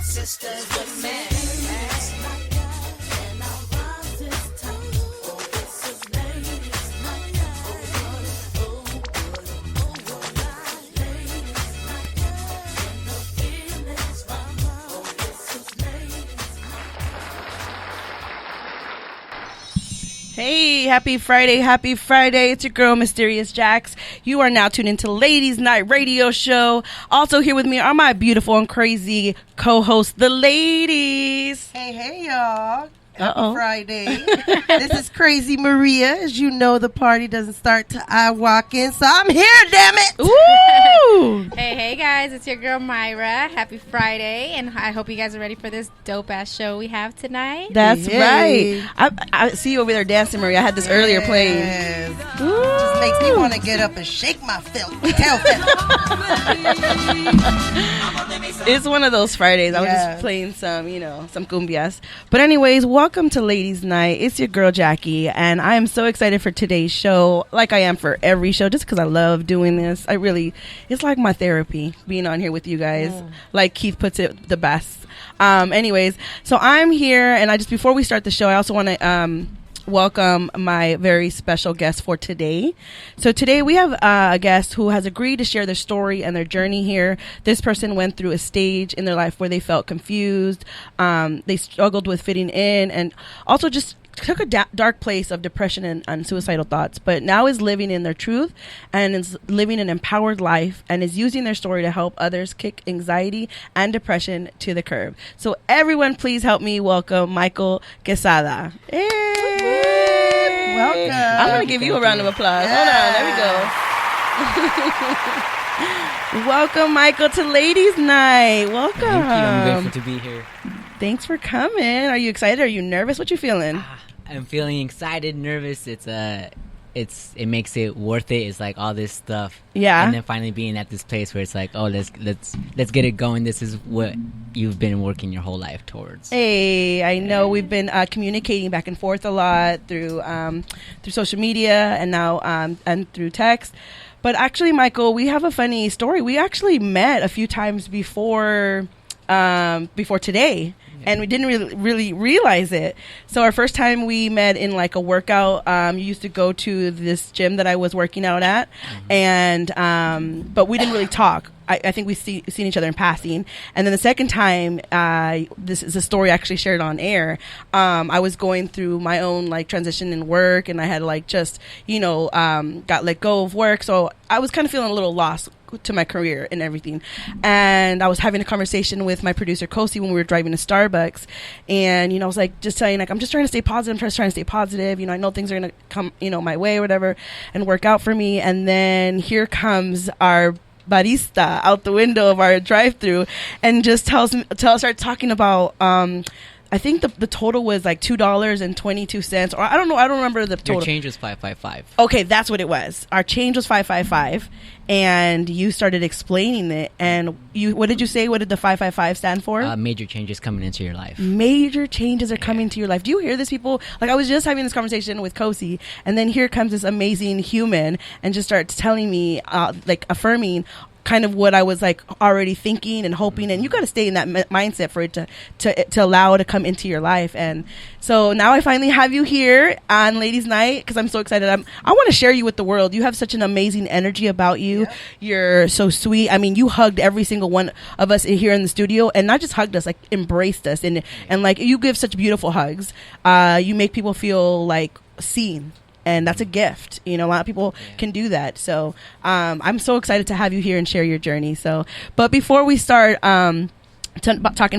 sisters with men. Hey, happy Friday, happy Friday. It's your girl, Mysterious Jax. You are now tuned into Ladies Night Radio Show. Also here with me are my beautiful and crazy co-hosts, the ladies. Hey, y'all. Happy Friday. This is Crazy Maria. As you know, the party doesn't start till I walk in, so I'm here, damn it. Woo! Hey, guys. It's your girl, Myra. Happy Friday, and I hope you guys are ready for this dope-ass show we have tonight. That's right. I see you over there dancing, Maria. I had this earlier playing. Just makes me want to get up and shake my tail feather. It's one of those Fridays. I was just playing some cumbias. But anyways, welcome to Ladies Night. It's your girl, Jackie, and I am so excited for today's show, like I am for every show, just because I love doing this. It's like my therapy, being on here with you guys. Like Keith puts it the best. Anyways, so I'm here, and before we start the show, I also want to welcome my very special guest for today. So today we have a guest who has agreed to share their story and their journey here. This person went through a stage in their life where they felt confused. They struggled with fitting in, and also just took a dark place of depression and suicidal thoughts, but now is living in their truth and is living an empowered life and is using their story to help others kick anxiety and depression to the curb. So everyone, please help me welcome Michael Quezada. Hey! Welcome. I'm going to give you a round of applause. Hold on. There we go. Welcome, Michael, to Ladies Night. Welcome. Thank you. I'm grateful to be here. Thanks for coming. Are you excited? Are you nervous? What you feeling? I'm feeling excited, nervous. It makes it worth it. It's like all this stuff. Yeah. And then finally being at this place where it's like, oh, let's get it going. This is what you've been working your whole life towards. Hey, I know we've been communicating back and forth a lot through social media and now and through text. But actually, Michael, we have a funny story. We actually met a few times before today. And we didn't really realize it. So our first time we met in like a workout, you used to go to this gym that I was working out at, and but we didn't really talk. I think we've seen each other in passing. And then the second time, this is a story I actually shared on air. I was going through my own like transition in work, and I had like just got let go of work, so I was kind of feeling a little lost to my career and everything. And I was having a conversation with my producer Kosi when we were driving to Starbucks, and I was like just saying like I'm just trying to stay positive. I'm just trying to stay positive. I know things are gonna come my way or whatever and work out for me. And then here comes our barista out the window of our drive-through and just starts talking about I think the total was like $2.22, or I don't know. I don't remember the total. Your change was $555. Okay, that's what it was. Our change was $555, and you started explaining it. And what did you say? What did the $555 stand for? Major changes coming into your life. Major changes are coming to your life. Do you hear this, people? Like I was just having this conversation with Kosi, and then here comes this amazing human and just starts telling me, like affirming kind of what I was like already thinking and hoping, and you got to stay in that mindset for it to allow it to come into your life. And so now I finally have you here on Ladies Night because I'm so excited. I want to share you with the world. You have such an amazing energy about you. Yeah. You're so sweet. I mean, you hugged every single one of us here in the studio, and not just hugged us, like embraced us, and like you give such beautiful hugs. You make people feel like seen. And that's a gift. A lot of people can do that. So I'm so excited to have you here and share your journey. So, but before we start talking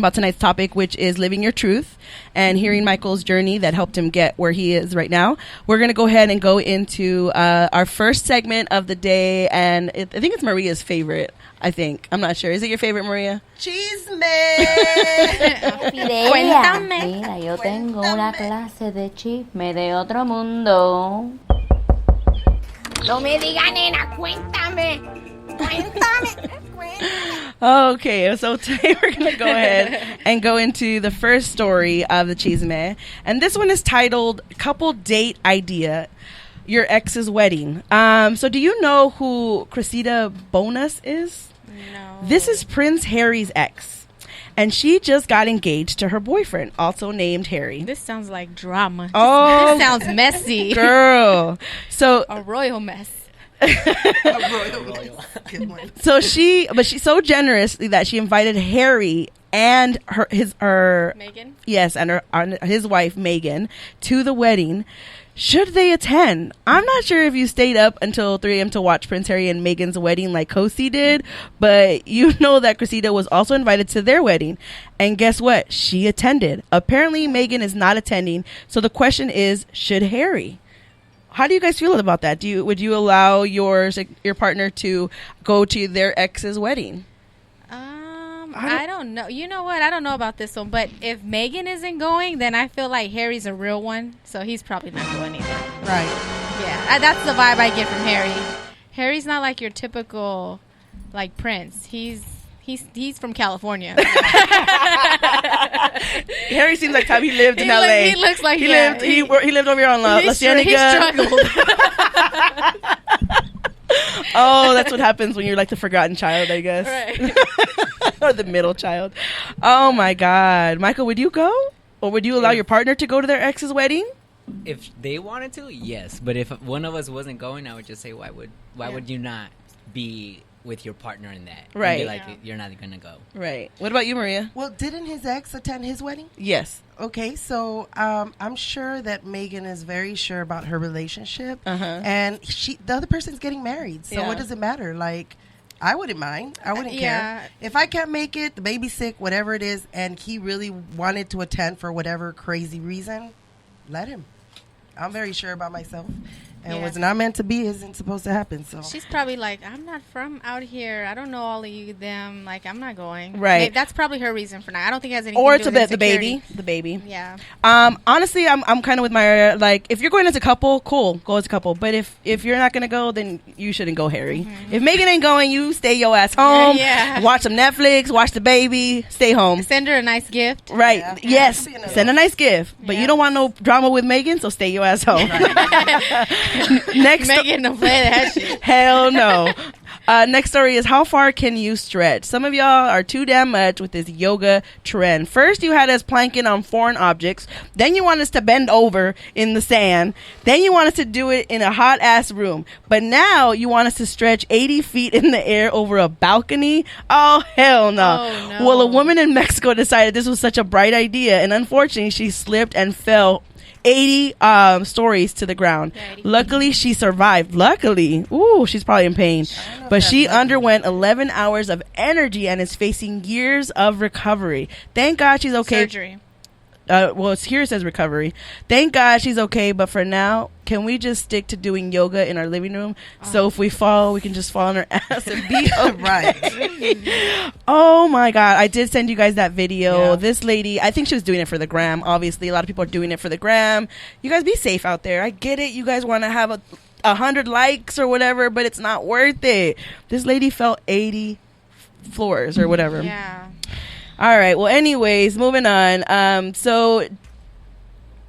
about tonight's topic, which is living your truth and hearing Michael's journey that helped him get where he is right now, we're going to go ahead and go into our first segment of the day. And I think it's Maria's favorite. I'm not sure. Is it your favorite, Maria? Chisme. Cuéntame. Mira, yo tengo una clase de chisme de otro mundo. No me diga, nena, cuéntame. Okay, so today we're going to go ahead and go into the first story of the Chisme. And this one is titled Couple Date Idea, Your Ex's Wedding. So do you know who Cressida Bonas is? No. This is Prince Harry's ex. and she just got engaged to her boyfriend, also named Harry. This sounds like drama. Oh, this sounds messy. Girl. So a royal mess. So she's so generous that she invited Harry and her Megan. Yes, and his wife Megan to the wedding. Should they attend? I'm not sure if you stayed up until 3 a.m. to watch Prince Harry and Meghan's wedding like Kosi did, but you know that Quezada was also invited to their wedding. And guess what? She attended. Apparently, Meghan is not attending. So the question is, should Harry? How do you guys feel about that? Would you allow your partner to go to their ex's wedding? I don't know. You know what? I don't know about this one. But if Megan isn't going, then I feel like Harry's a real one. So he's probably not going either. Right. Yeah. That's the vibe I get from Harry. Harry's not like your typical, like, prince. He's from California. Harry seems like time he lived in LA. He looks like he lived over here on La Cienega. He struggled. Oh, that's what happens when you're like the forgotten child, I guess. Right. Or the middle child. Oh my God. Michael, would you go? Or would you allow your partner to go to their ex's wedding? If they wanted to, yes. But if one of us wasn't going, I would just say, why would you not be with your partner in that? Right. And be like, you're not going to go. Right. What about you, Maria? Well, didn't his ex attend his wedding? Yes. Okay, so I'm sure that Megan is very sure about her relationship, and the other person's getting married. So what does it matter? Like, I wouldn't mind. I wouldn't care. If I can't make it, the baby's sick, whatever it is, and he really wanted to attend for whatever crazy reason, let him. I'm very sure about myself. And what's not meant to be isn't supposed to happen. So she's probably like, I'm not from out here. I don't know all of you, them. Like, I'm not going. Right. Maybe that's probably her reason for not. I don't think it has anything or to do to with the baby. Yeah. Honestly, I'm kind of with my, like, if you're going as a couple, cool, go as a couple. But if you're not going to go, then you shouldn't go, Harry. If Megan ain't going, you stay your ass home. Yeah. Watch some Netflix, watch the baby, stay home. Send her a nice gift. Right. Yeah. Yes. Send a nice gift. But you don't want no drama with Megan, so stay your ass home. Next Megan don't play that shit. Hell no. Next story is, how far can you stretch? Some of y'all are too damn much with this yoga trend. First, you had us planking on foreign objects. Then you want us to bend over in the sand. Then you want us to do it in a hot ass room. But now you want us to stretch 80 feet in the air over a balcony? Oh, hell no. Oh, no. Well, a woman in Mexico decided this was such a bright idea, and unfortunately, she slipped and fell 80 stories to the ground. Luckily, she survived. Luckily. Ooh, she's probably in pain. But she underwent 11 hours of energy and is facing years of recovery. Thank God she's okay. Surgery. Well, here it says recovery. Thank God she's okay, but for now, can we just stick to doing yoga in our living room? So if we fall, we can just fall on our ass and be right. Oh my God, I did send you guys that video. This lady, I think she was doing it for the gram. Obviously, a lot of people are doing it for the gram. You guys be safe out there. I get it. You guys want to have 100 likes or whatever, but it's not worth it. This lady fell 80 floors or whatever. Yeah. All right. Well, anyways, moving on.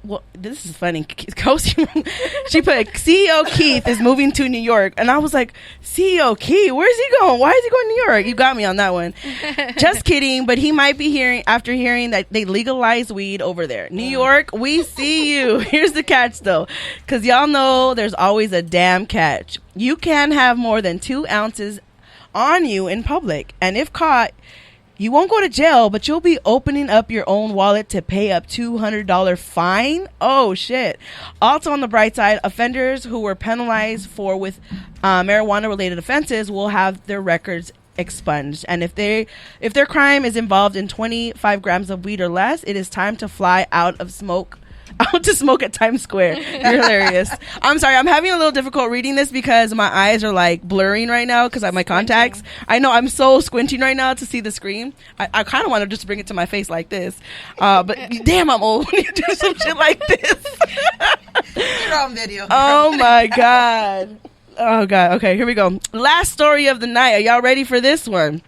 Well, this is funny. She put CEO Keith is moving to New York, and I was like, CEO Keith, where's he going? Why is he going to New York? You got me on that one. Just kidding, but he might be hearing that they legalized weed over there. New York, we see you. Here's the catch, though, because y'all know there's always a damn catch. You can't have more than 2 ounces on you in public, and if caught, you won't go to jail, but you'll be opening up your own wallet to pay up $200 fine. Oh, shit. Also, on the bright side, offenders who were penalized with marijuana-related offenses will have their records expunged. And if their crime is involved in 25 grams of weed or less, it is time to fly out to smoke at Times Square. You're hilarious. I'm sorry, I'm having a little difficult reading this because my eyes are like blurring right now because I have my contacts. I know, I'm so squinting right now to see the screen. I kind of want to just bring it to my face like this, but damn, I'm old when you do some shit like this. You're on video. Oh my God. Oh God. Okay, here we go. Last story of the night. Are y'all ready for this one?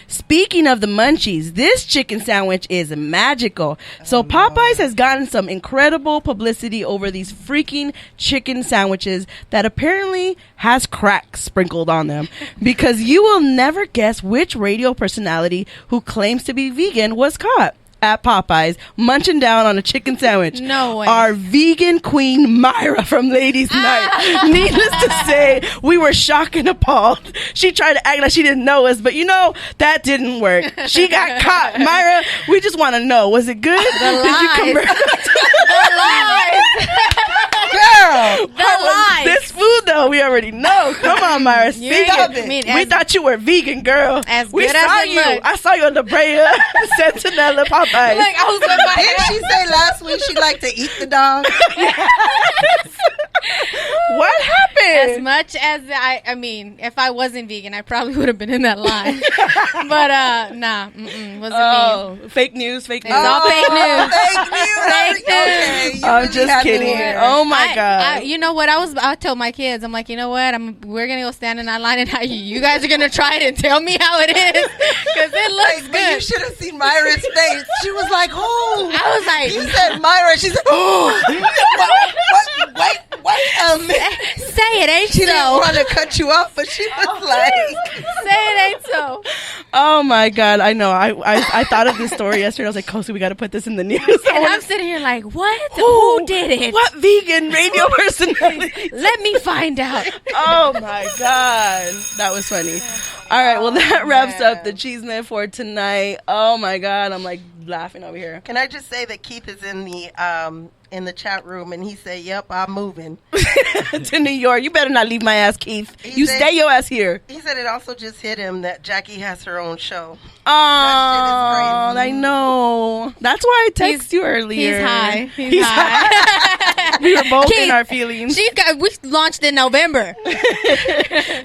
Speaking of the munchies, this chicken sandwich is magical. So Popeyes has gotten some incredible publicity over these freaking chicken sandwiches that apparently has crack sprinkled on them, because you will never guess which radio personality who claims to be vegan was caught at Popeyes munching down on a chicken sandwich. No way. Our vegan queen Myra from Ladies Night. Needless to say, we were shocked and appalled. She tried to act like she didn't know us, but that didn't work. She got caught. Myra, we just want to know, was it good? The Did you convert? The lies. Girl, The lies. This food though, we already know. Come on, Myra, speak Stop it. it. mean, We thought you were vegan, girl. As We good as saw it you. looked. I saw you on the Brea Sentinella Popeyes. Like, I was with my didn't she say last week she liked to eat the dog? What happened? As much as I mean, if I wasn't vegan, I probably would have been in that line. But nah, wasn't me. Fake news, fake news. It's all fake news. Fake news. Fake Okay, news. you I'm really just have me kidding. here. Oh my god. You know what? I tell my kids, I'm like, you know what? We're gonna go stand in that line, and you guys are gonna try it and tell me how it is, because it looks But you good. should have seen Myra's face. She was like, "Oh." I was like, You said Myra. She said, "Oh." Wait a minute. say it ain't She didn't so. want to cut you off, but she was like, Say it ain't so. Oh my god, I know. I thought of this story yesterday. I was like, Kosi, we got to put this in the news. And I'm sitting here like, what? Who did it? What vegan radio personality? Let me find out. Oh my god, that was funny. All right, well that wraps up the Cheese Man for tonight. Oh my god, I'm like laughing over here. "Can I just say that Keith is in the chat room, and he said, 'Yep, I'm moving.'" To New York, you better not leave my ass, Keith. You said- stay your ass here. He said it also just hit him that Jackie has her own show. Oh, I know. That's why I texted you earlier. He's high. He's high. We were both in Keith, our feelings. we launched in November.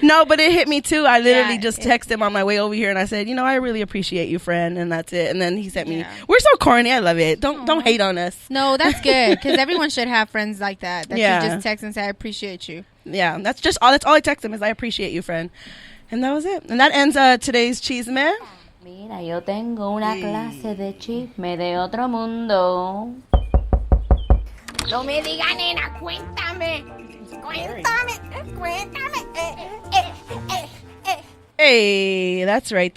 No, but it hit me too. I literally Yeah, just texted him on my way over here, and I said, I really appreciate you, friend, and that's it. And then he sent me, Yeah. "We're so corny. I love it. Don't hate on us." No, that's good, because everyone should have friends like that. That Yeah. you just text and say, I appreciate you. Yeah, that's all. That's all I text him is, "I appreciate you, friend," and that was it. And that ends today's Cheese Man. Mira, yo tengo una clase de chisme de otro mundo. No me diga, nena, cuéntame. Hey, that's right.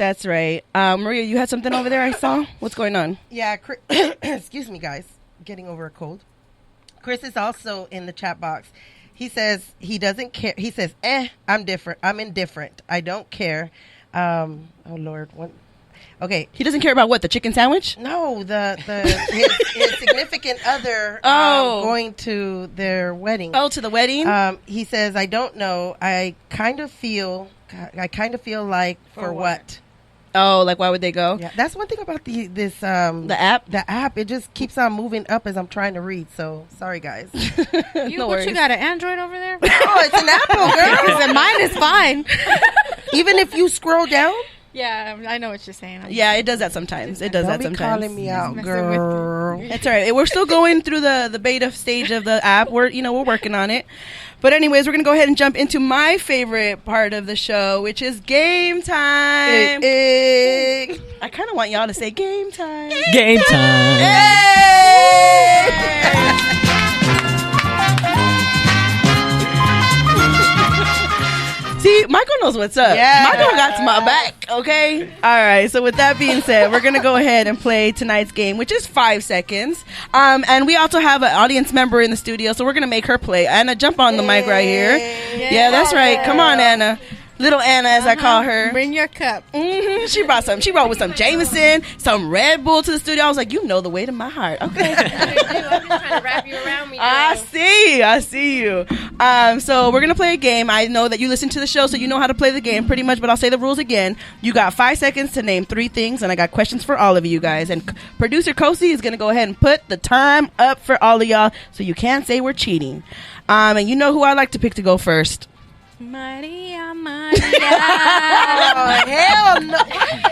Maria, you had something over there I saw? What's going on? Yeah, excuse me, guys. Getting over a cold. Chris is also in the chat box. He says he doesn't care. He says, I'm different. I'm indifferent. I don't care. Oh, Lord. What? Okay. He doesn't care about what, the chicken sandwich? No, his significant other going to their wedding. Oh, to the wedding? He says, I don't know. I kind of feel like for what? Oh, like why would they go? Yeah, that's one thing about the app. The app, it just keeps on moving up as I'm trying to read. So sorry, guys. No worries. You got an Android over there? Oh, it's an Apple, girl. And mine is fine. Even if you scroll down. Yeah, I know what you're saying. Yeah, it does that sometimes. It does Don't that be sometimes. calling me out, messing with girl. It's all right. We're still going through the beta stage of the app. We're working on it. But anyways, we're gonna go ahead and jump into my favorite part of the show, which is game time. I kind of want y'all to say game time. Game time. See, Michael knows what's up. Yeah. Michael got my back, okay? All right, so with that being said, we're going to go ahead and play tonight's game, which is 5 seconds. And we also have an audience member in the studio, so we're going to make her play. Anna, jump on the mic right here. Yeah, that's right. Come on, Anna. Little Anna, as I call her. Bring your cup. She brought with some Jameson, some Red Bull to the studio. I was like, you know the way to my heart. Okay. I'm just trying to wrap you around me. I see you. So we're gonna play a game. I know that you listen to the show, so you know how to play the game pretty much. But I'll say the rules again. You got 5 seconds to name 3 things, and I got questions for all of you guys. And producer Kosi is gonna go ahead and put the time up for all of y'all, so you can't say we're cheating. And you know who I like to pick to go first. Maria. Oh, hell no.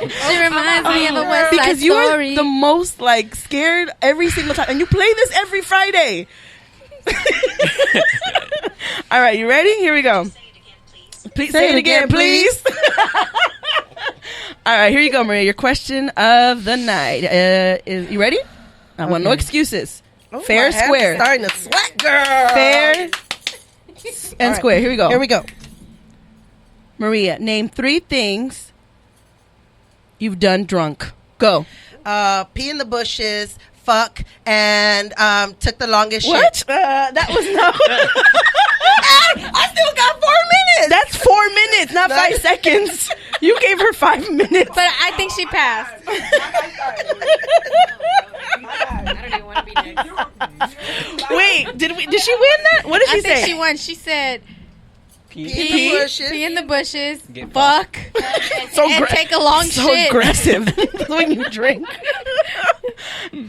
She reminds me of a West Side Because you Story. are the most scared every single time, and you play this every Friday. All right, you ready? Here we go. Please say it again, please. All right, here you go, Maria. Your question of the night. Is you ready? I want no excuses. Oh, Fair, square. Starting to sweat, girl. Fair and square. Here we go. Here we go. Maria, name 3 things you've done drunk. Go. Pee in the bushes, fuck, and took the longest What? shit. That was no. I still got 4 minutes. That's 4 minutes, not 5 seconds. You gave her 5 minutes. But I think she passed. I don't even want to be next. Wait, did she win that? What did she I think say? she won. She said, Pee in the bushes. "Pee in the bushes, Get fuck, and take a long so shit." aggressive when you drink.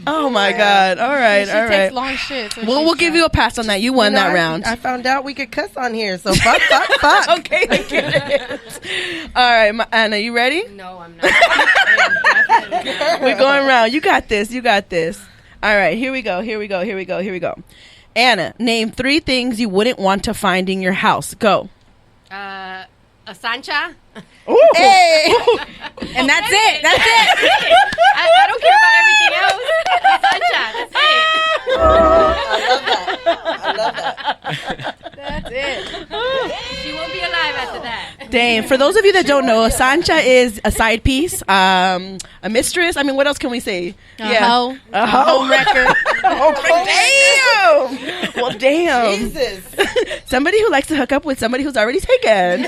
Oh my God! All right, She all takes right. long shits. when Well, she's we'll give you a pass on that. You won that round. I found out we could cuss on here, so fuck, fuck, fuck. Okay, I get it. All right, Anna, you ready? No, I'm not. I am definitely not. We're going round. You got this. You got this. All right, here we go. Anna, name 3 things you wouldn't want to find in your house. Go. A Sancha? Ooh. Hey, and that's it. That's it. I don't care about everything else. A Sancha, that's it. I love that. That's it. She won't be alive after that. Damn. For those of you that don't know, a Sancha is a side piece, a mistress. I mean, what else can we say? A hoe. A hoe. Homewrecker. Damn. Well, damn. Jesus. Somebody who likes to hook up with somebody who's already taken.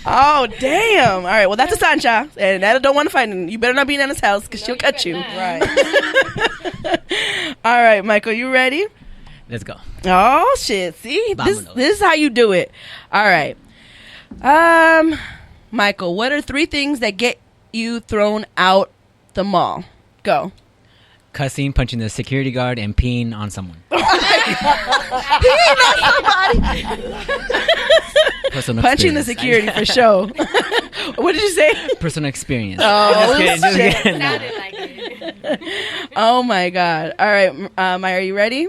Oh, damn. All right. Well, that's a Sancha. And Nana don't want to find him. You better not be in Nana's house because she'll cut you. Right. All right, Michael, you ready? Let's go. Oh, shit. See? This Vámonos. is how you do it. All right. Michael, what are 3 things that get you thrown out the mall? Go. Cussing, punching the security guard, and peeing on someone. Personal Punching the experience. security for sure. What did you say? Personal experience. Oh, Just kidding. No. Sounded like it. Oh, my God. All right. Myra, you ready?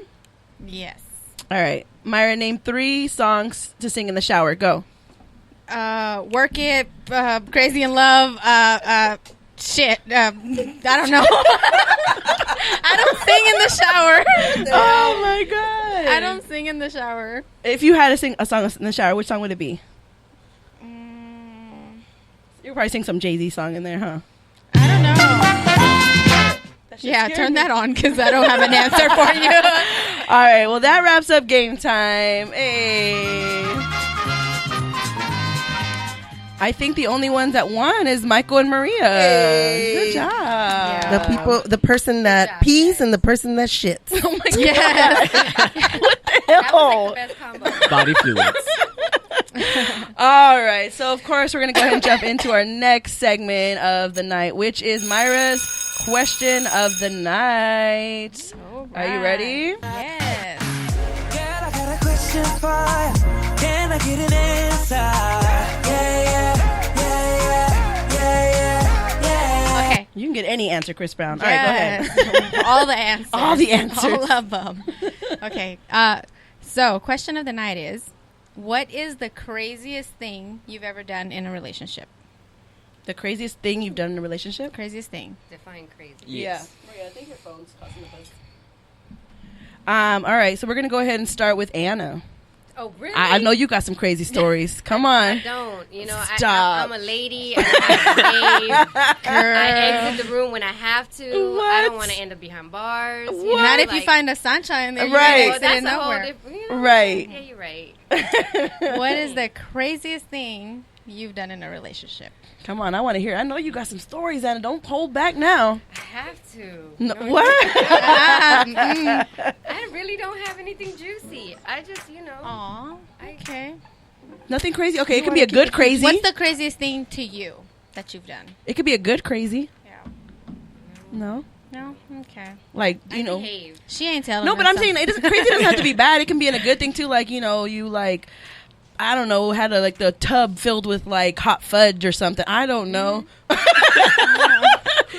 Yes. All right. Myra, name 3 songs to sing in the shower. Go. Work It, Crazy in Love, shit. I don't know. I don't sing in the shower. Oh, my God. I don't sing in the shower. If you had to sing a song in the shower, which song would it be? You'd probably sing some Jay-Z song in there, huh? I don't know. Yeah, turn that on because I don't have an answer for you. All right, well, that wraps up game time. Hey. I think the only ones that won is Michael and Maria. Hey. Good job. The person that pees and the person that shits. Oh my God. Yes. What the That hell? was like the best combo. Body fluids. All right, so of course we're going to go ahead and jump into our next segment of the night, which is Myra's question of the night. Are you ready? Yes. Girl, I got a question for you. Can I get an answer? Yeah. Okay. You can get any answer, Chris Brown. All right, go ahead. Yes. All the answers. All the answers. All of them. Okay. So, question of the night is, what is the craziest thing you've ever done in a relationship? The craziest thing you've done in a relationship? Craziest thing. Define crazy. Yes. Maria, I think your phone's causing the buzz. All right, so we're going to go ahead and start with Anna. Oh, really? I know you got some crazy stories. Come on. I don't. You know, Stop. I'm a lady. I exit the room when I have to. I don't want to end up behind bars. You know, Not if you like- find a sunshine in there. Right. You Well, exit that's in a whole nowhere. different. You know, Right. Yeah, you're right. What is the craziest thing you've done in a relationship? Come on, I want to hear. I know you got some stories, Anna. Don't hold back now. I have to. No, You know, what? I really don't have anything juicy. I just, you know. Aw. Okay. Nothing crazy? Okay, it could be a good crazy. What's the craziest thing to you that you've done? It could be a good crazy. Yeah. No? No? Okay. Like, I you know. behave. She ain't telling No, us but I'm something. saying crazy doesn't have to be bad. It can be in a good thing too. Like, you know, you like, I don't know, had the tub filled with like hot fudge or something. I don't know.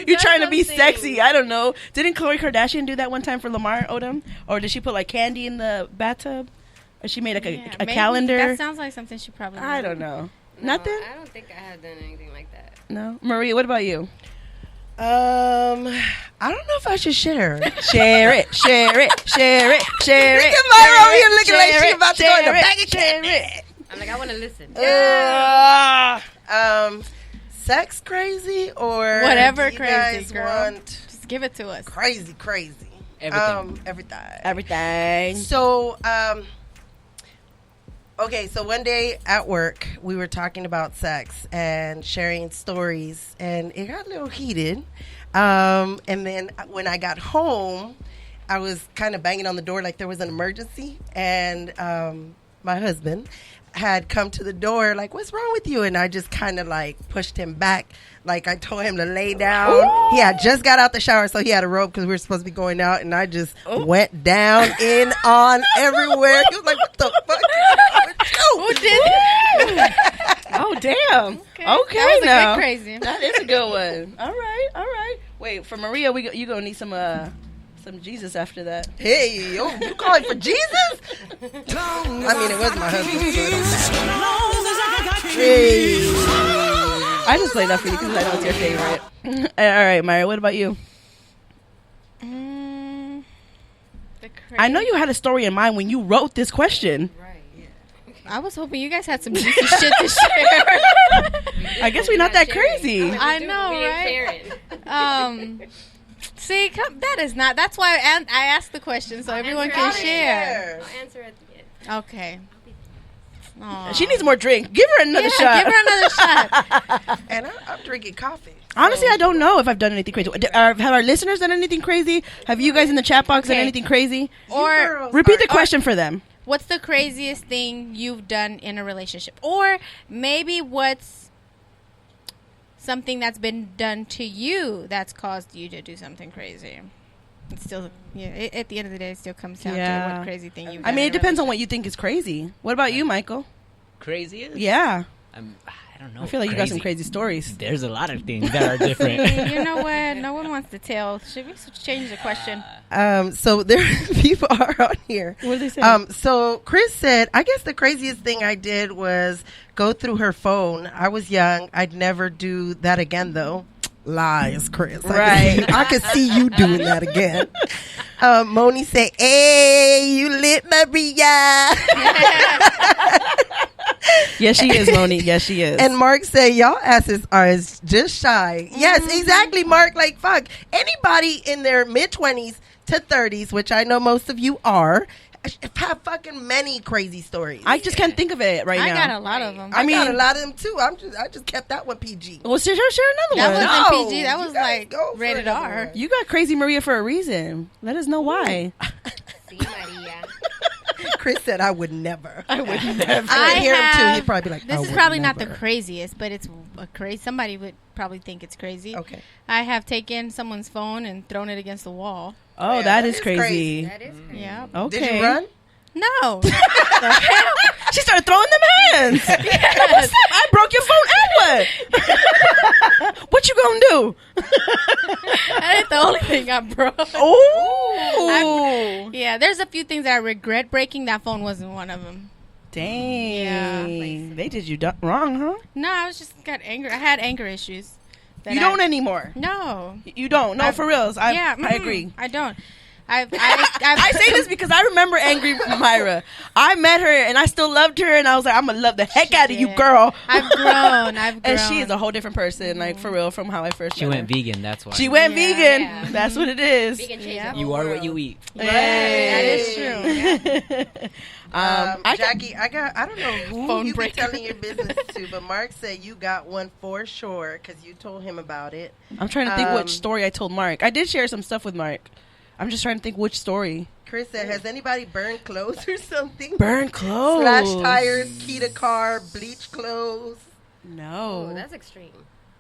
You're does trying to be something? sexy. I don't know. Didn't Khloe Kardashian do that one time for Lamar Odom? Or did she put like candy in the bathtub? Or she made like Yeah, a maybe calendar? That sounds like something she probably I would. don't know. Nothing? I don't think I have done anything like that. No. Maria, what about you? I don't know if I should share. Share it. Share it. Share it. Share it. Look at Myra over here looking like she's about to go in the bag of share it. I'm like, I want to listen. Sex crazy or Whatever do you crazy, guys girl. want Just give it to us. crazy? Everything. Everything. So, okay, so one day at work, we were talking about sex and sharing stories, and it got a little heated. And then when I got home, I was kind of banging on the door like there was an emergency, and my husband had come to the door like, what's wrong with you? And I just kind of like pushed him back, like I told him to lay down. Ooh. He had just got out the shower, so he had a robe because we were supposed to be going out, and I just went down, in, on, everywhere. He was like, what the fuck is wrong with you? Who did it? Oh, damn. Okay, that was now. a good crazy. That is a good one. All right. Wait, for Maria, you going to need some Jesus after that. Hey, yo, you calling for Jesus? I mean, it was my husband. Hey. I just played that for you because I know it's your favorite. All right, Myra, what about you? I know you had a story in mind when you wrote this question. Right, yeah. I was hoping you guys had some juicy shit to share. I guess we're not that crazy. I know, right? See, that is not. That's why I asked the question so everyone can share. I'll answer at the end. Okay. Aww. She needs more drink. Give her another shot. Give her another shot. And I'm drinking coffee. Honestly, I don't know if I've done anything crazy. Have our listeners done anything crazy? Have you guys in the chat box done anything crazy? Or repeat the question for them. What's the craziest thing you've done in a relationship? Or maybe what's something that's been done to you that's caused you to do something crazy? It's still, at the end of the day, it still comes down to what crazy thing you've done. I mean, it depends on what you think is crazy. What about you, Michael? Craziest? Yeah. I don't know. I feel like you got some crazy stories. There's a lot of things that are different. You know what? No one wants to tell. Should we change the question? So there people are on here. What did they say? So Chris said, I guess the craziest thing I did was go through her phone. I was young. I'd never do that again, though. Lies, Chris. Right. I could see you doing that again. Moni said, hey, you lit, Maria. Yes, she is, Moni. Yes, she is. And Mark said, y'all asses are just shy. Mm-hmm. Yes, exactly, Mark. Like, fuck. Anybody in their mid-20s to 30s, which I know most of you are, have fucking many crazy stories. I just can't think of it right now. I got a lot of them. I got a lot of them, too. I just kept that one PG. Well, share another one. That wasn't PG. That was like rated R. You got Crazy Maria for a reason. Let us know why. See, Maria. Chris said, I would never. I would never. I hear him, too. He'd probably be like, this is probably not the craziest, but it's a crazy. Somebody would probably think it's crazy. Okay. I have taken someone's phone and thrown it against the wall. Oh, yeah, that is crazy. That is crazy. Yeah. Okay. Did you run? No. She started throwing them hands. Yes. What's up? I broke your phone and what? What you gonna do? That ain't the only thing I broke. Oh. Yeah, there's a few things that I regret breaking. That phone wasn't one of them. Dang. They did you wrong, huh? No, I was just got angry. I had anger issues. You don't anymore. No. You don't. No, for reals. I agree. I don't. I say this because I remember angry Myra. I met her and I still loved her, and I was like, I'm gonna love the heck out of you, girl. I've grown. And she is a whole different person, like for real, from how I first met her. She went vegan, that's why. She went vegan. Yeah. That's what it is. Vegan You are what you eat. Right. That is true. Jackie, I don't know who Phone you be breaker. telling your business to, but Mark said you got one for sure because you told him about it. I'm trying to think which story I told Mark. I did share some stuff with Mark. I'm just trying to think which story. Chris said, has anybody burned clothes or something? Burn clothes. Slash tires, key to car, bleach clothes. No. Oh, that's extreme.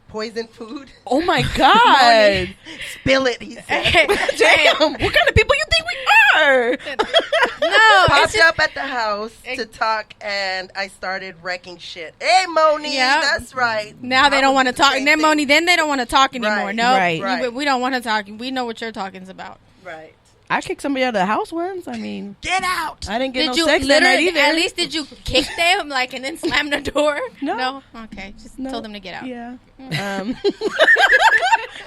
Poison food. Oh my God. Spill it, he said. Damn. What kind of people you think we are? No. Popped up at the house to talk, and I started wrecking shit. Hey, Moni, Yep. That's right. Now they don't want to talk. And then Moni, then they don't want to talk anymore. Right. No, Right. we don't want to talk. We know what you're talking about. Right. I kicked somebody out of the house once. I mean, get out. I didn't get Did no you sex that night literally? either. At least did you kick them like and then slam the door? No. Okay, just No. told them to get out. Yeah.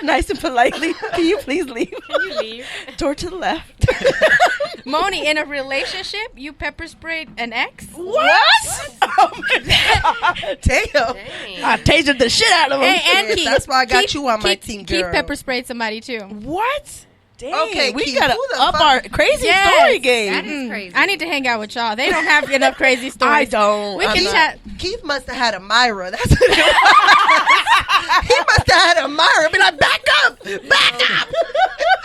Nice and politely. Can you please leave? Can you leave? Door to the left. Moni, in a relationship, you pepper sprayed an ex? What? Oh my God. Damn. Dang. I tasered the shit out of him. Hey, and Keith, Keith. that's why I got you on my team, Keith girl. pepper sprayed somebody too. What? Dang, Okay, we Keith, gotta who the up fuck- our crazy Yes. story game. That is crazy. I need to hang out with y'all. They don't have enough crazy stories. I don't. We I'm can not- chat. Keith must have had a Myra. That's what it was. He must have had a Myra. Be like, back up.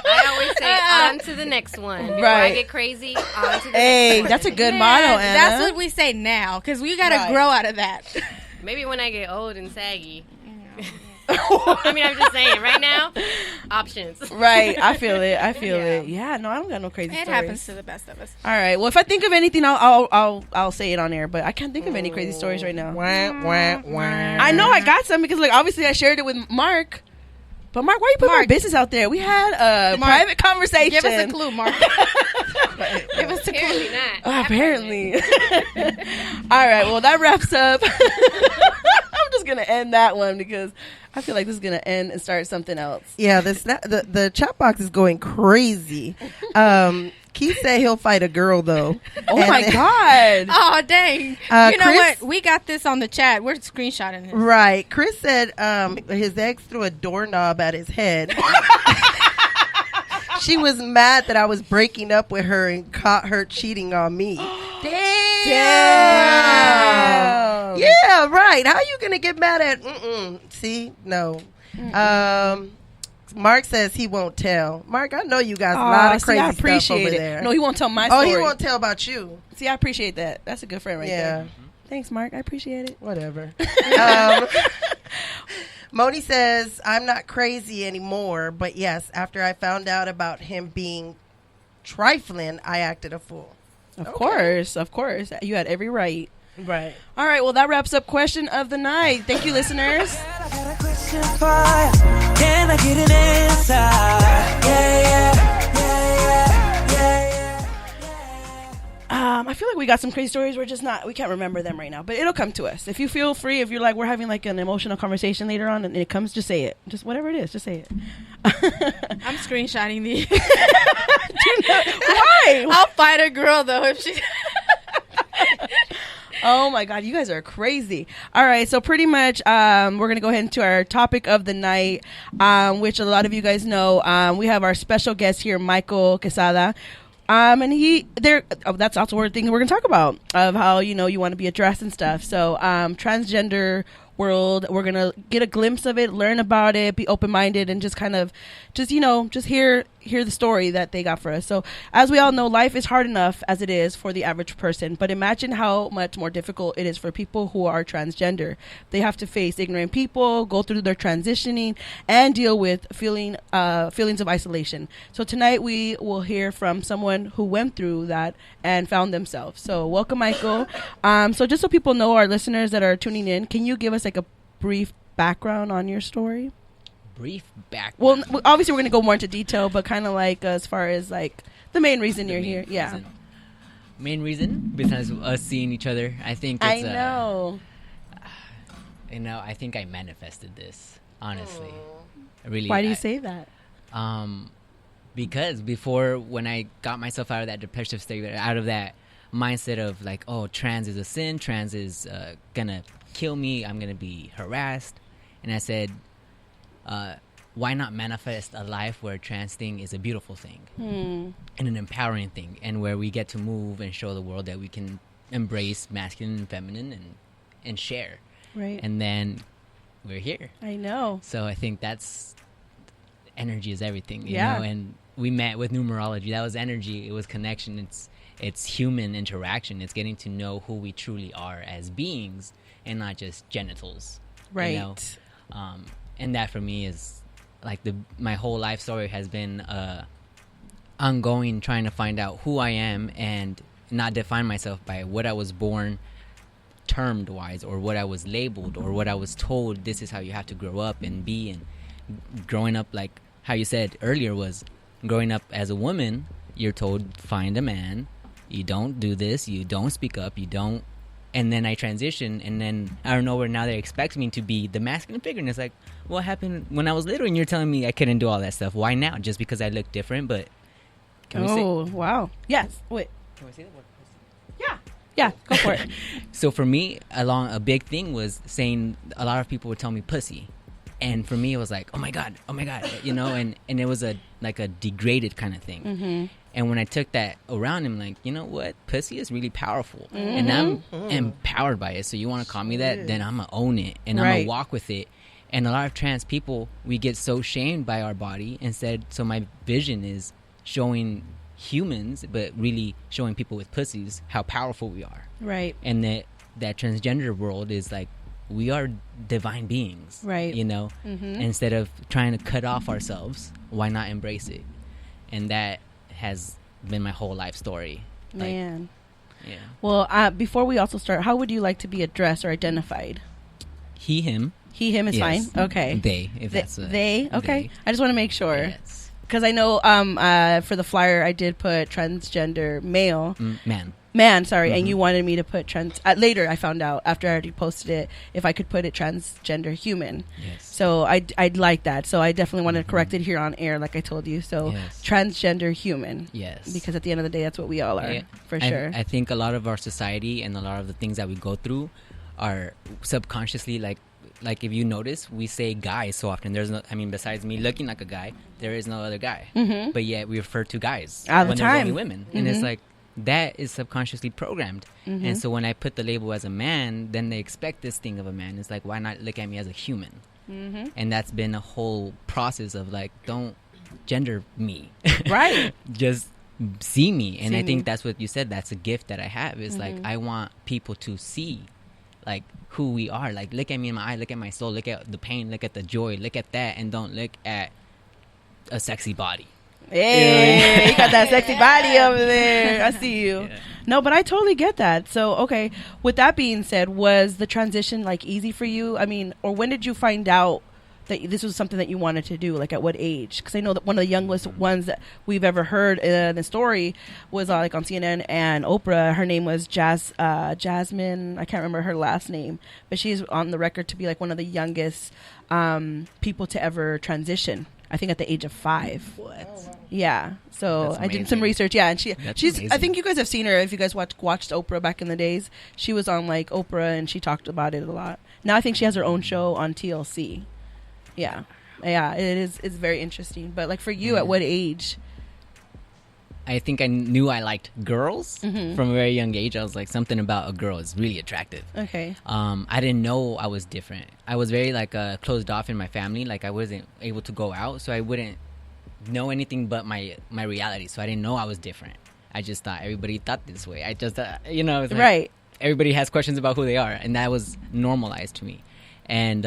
I always say on to the next one. Before I Right. get crazy, on to the Hey, next one. that's a good Man, motto, Anna. that's what we say now because we got to Right. grow out of that. Maybe when I get old and saggy. I mean, I'm just saying. Right now, options. Right, I feel it. I feel Yeah. it. Yeah, no, I don't got no crazy It stories. happens to the best of us. All right. Well, if I think of anything, I'll say it on air. But I can't think of any crazy stories right now. I know I got some because, like, obviously I shared it with Mark. But Mark, why you put my Mark. business out there? We had a Mark, private conversation. Give us a clue, Mark. Give us a clue. Apparently not. Apparently. All right. Well, that wraps up. I'm just gonna end that one because I feel like this is gonna end and start something else. Yeah, the chat box is going crazy. Keith said he'll fight a girl though. Oh my God. Oh, dang. You know Chris- what? We got this on the chat. We're screenshotting this. Right. Chris said his ex threw a doorknob at his head. She was mad that I was breaking up with her and caught her cheating on me. Damn. Yeah, right. How you gonna get mad at? See, no. Mark says he won't tell. Mark, I know you guys a lot of see, crazy I stuff appreciate over it. there. No, he won't tell my Oh, story. he won't tell about you. See, I appreciate that. That's a good friend right Yeah. there. Thanks, Mark. I appreciate it. Whatever. Moni says, I'm not crazy anymore, but yes, after I found out about him being trifling, I acted a fool. Of course. You had every right. Right. All right. Well, that wraps up question of the night. Thank you, listeners. I got a question for ya. Can I get an answer? I feel like we got some crazy stories. We can't remember them right now, but it'll come to us. If you feel free, if you're like, we're having like an emotional conversation later on and it comes, just say it. Just whatever it is, just say it. I'm screenshotting these. Why? I'll fight a girl, though, if she... Oh my God, you guys are crazy. All right, so pretty much we're going to go ahead into our topic of the night, which a lot of you guys know. We have our special guest here, Michael Quezada. And that's also one thing we're going to talk about, of how, you want to be addressed and stuff. So transgender world, we're going to get a glimpse of it, learn about it, be open-minded, and just kind of just hear the story that they got for us. So as we all know, life is hard enough as it is for the average person, but imagine how much more difficult it is for people who are transgender. They have to face ignorant people, go through their transitioning, and deal with feelings of isolation. So tonight we will hear from someone who went through that and found themselves. So welcome, Michael. So just so people know, our listeners that are tuning in, can you give us like a brief background on your story? Brief background. Well, obviously we're going to go more into detail, but kind of like as far as like the main reason you're here. Yeah. Main reason, besides us seeing each other, I think it's, I know. I think I manifested this, honestly. Really. Why do you say that? Because before, when I got myself out of that depressive state, out of that mindset of like, oh, trans is a sin, trans is gonna kill me, I'm gonna be harassed, and I said, why not manifest a life where trans thing is a beautiful thing and an empowering thing, and where we get to move and show the world that we can embrace masculine and feminine and share. Right. And then we're here. I know. So I think that's energy is everything, you Yeah. know, and we met with numerology. That was energy. It was connection. It's human interaction. It's getting to know who we truly are as beings and not just genitals. Right. You know? And that for me is like my whole life story has been ongoing, trying to find out who I am and not define myself by what I was born termed wise, or what I was labeled, or what I was told this is how you have to grow up and be. And growing up, like how you said earlier, was growing up as a woman you're told find a man, you don't do this, you don't speak up, you don't. And then I transition, and then I don't know where now they expect me to be the masculine figure. And it's like, what happened when I was little? And you're telling me I couldn't do all that stuff. Why now? Just because I look different? But can we say? Oh, wow. Yes. Wait. Can we say that word? Yeah, go for it. So for me, a big thing was saying a lot of people would tell me pussy. And for me, it was like, oh my God, you know, and it was a degraded kind of thing. Mm-hmm. And when I took that around, I'm like, you know what? Pussy is really powerful. Mm-hmm. And I'm empowered by it. So you want to call me that? Then I'm going to own it. And I'm going to walk with it. And a lot of trans people, we get so shamed by our body. Instead, so my vision is showing humans, but really showing people with pussies how powerful we are. Right. And that transgender world is like, we are divine beings. Right. You know? Mm-hmm. Instead of trying to cut off ourselves, why not embrace it? And that has been my whole life story. Man. Like, yeah. Well, before we also start, how would you like to be addressed or identified? He, him. He, him is fine? Okay. They, if that's they? Okay. They. I just want to make sure. Yes. Because I know for the flyer, I did put transgender male. Man, sorry. Mm-hmm. And you wanted me to put later I found out, after I already posted it, if I could put it transgender human. Yes. So I'd like that. So I definitely wanted to correct it here on air, like I told you. So transgender human. Yes. Because at the end of the day, that's what we all are, for sure. I think a lot of our society and a lot of the things that we go through are subconsciously like if you notice, we say guy so often. There's no, I mean, besides me looking like a guy, there is no other guy. Mm-hmm. But yet we refer to guys all the when time. There's only women. Mm-hmm. And it's like, that is subconsciously programmed. Mm-hmm. And so when I put the label as a man, then they expect this thing of a man. It's like, why not look at me as a human? Mm-hmm. And that's been a whole process of like, don't gender me. Right. Just see me. And I think that's what you said. That's a gift that I have. Is like, I want people to see like who we are. Like, look at me in my eye, look at my soul, look at the pain, look at the joy, look at that, and don't look at a sexy body. Hey, you got that sexy body over there. I see you. Yeah. No, but I totally get that. So, okay, with that being said, was the transition like easy for you? I mean, or when did you find out that this was something that you wanted to do? Like at what age? Because I know that one of the youngest ones that we've ever heard in the story was like on CNN and Oprah. Her name was Jasmine. I can't remember her last name, but she's on the record to be like one of the youngest people to ever transition. I think at the age of 5. What? Oh, wow. Yeah. So I did some research. Yeah, and she's. Amazing. I think you guys have seen her if you guys watched Oprah back in the days. She was on like Oprah and she talked about it a lot. Now I think she has her own show on TLC. Yeah. It is. It's very interesting. But like for you, at what age? I think I knew I liked girls from a very young age. I was like, something about a girl is really attractive. Okay. I didn't know I was different. I was very like closed off in my family. Like I wasn't able to go out, so I wouldn't know anything but my reality. So I didn't know I was different. I just thought everybody thought this way. I just it was like, right. Everybody has questions about who they are, and that was normalized to me. And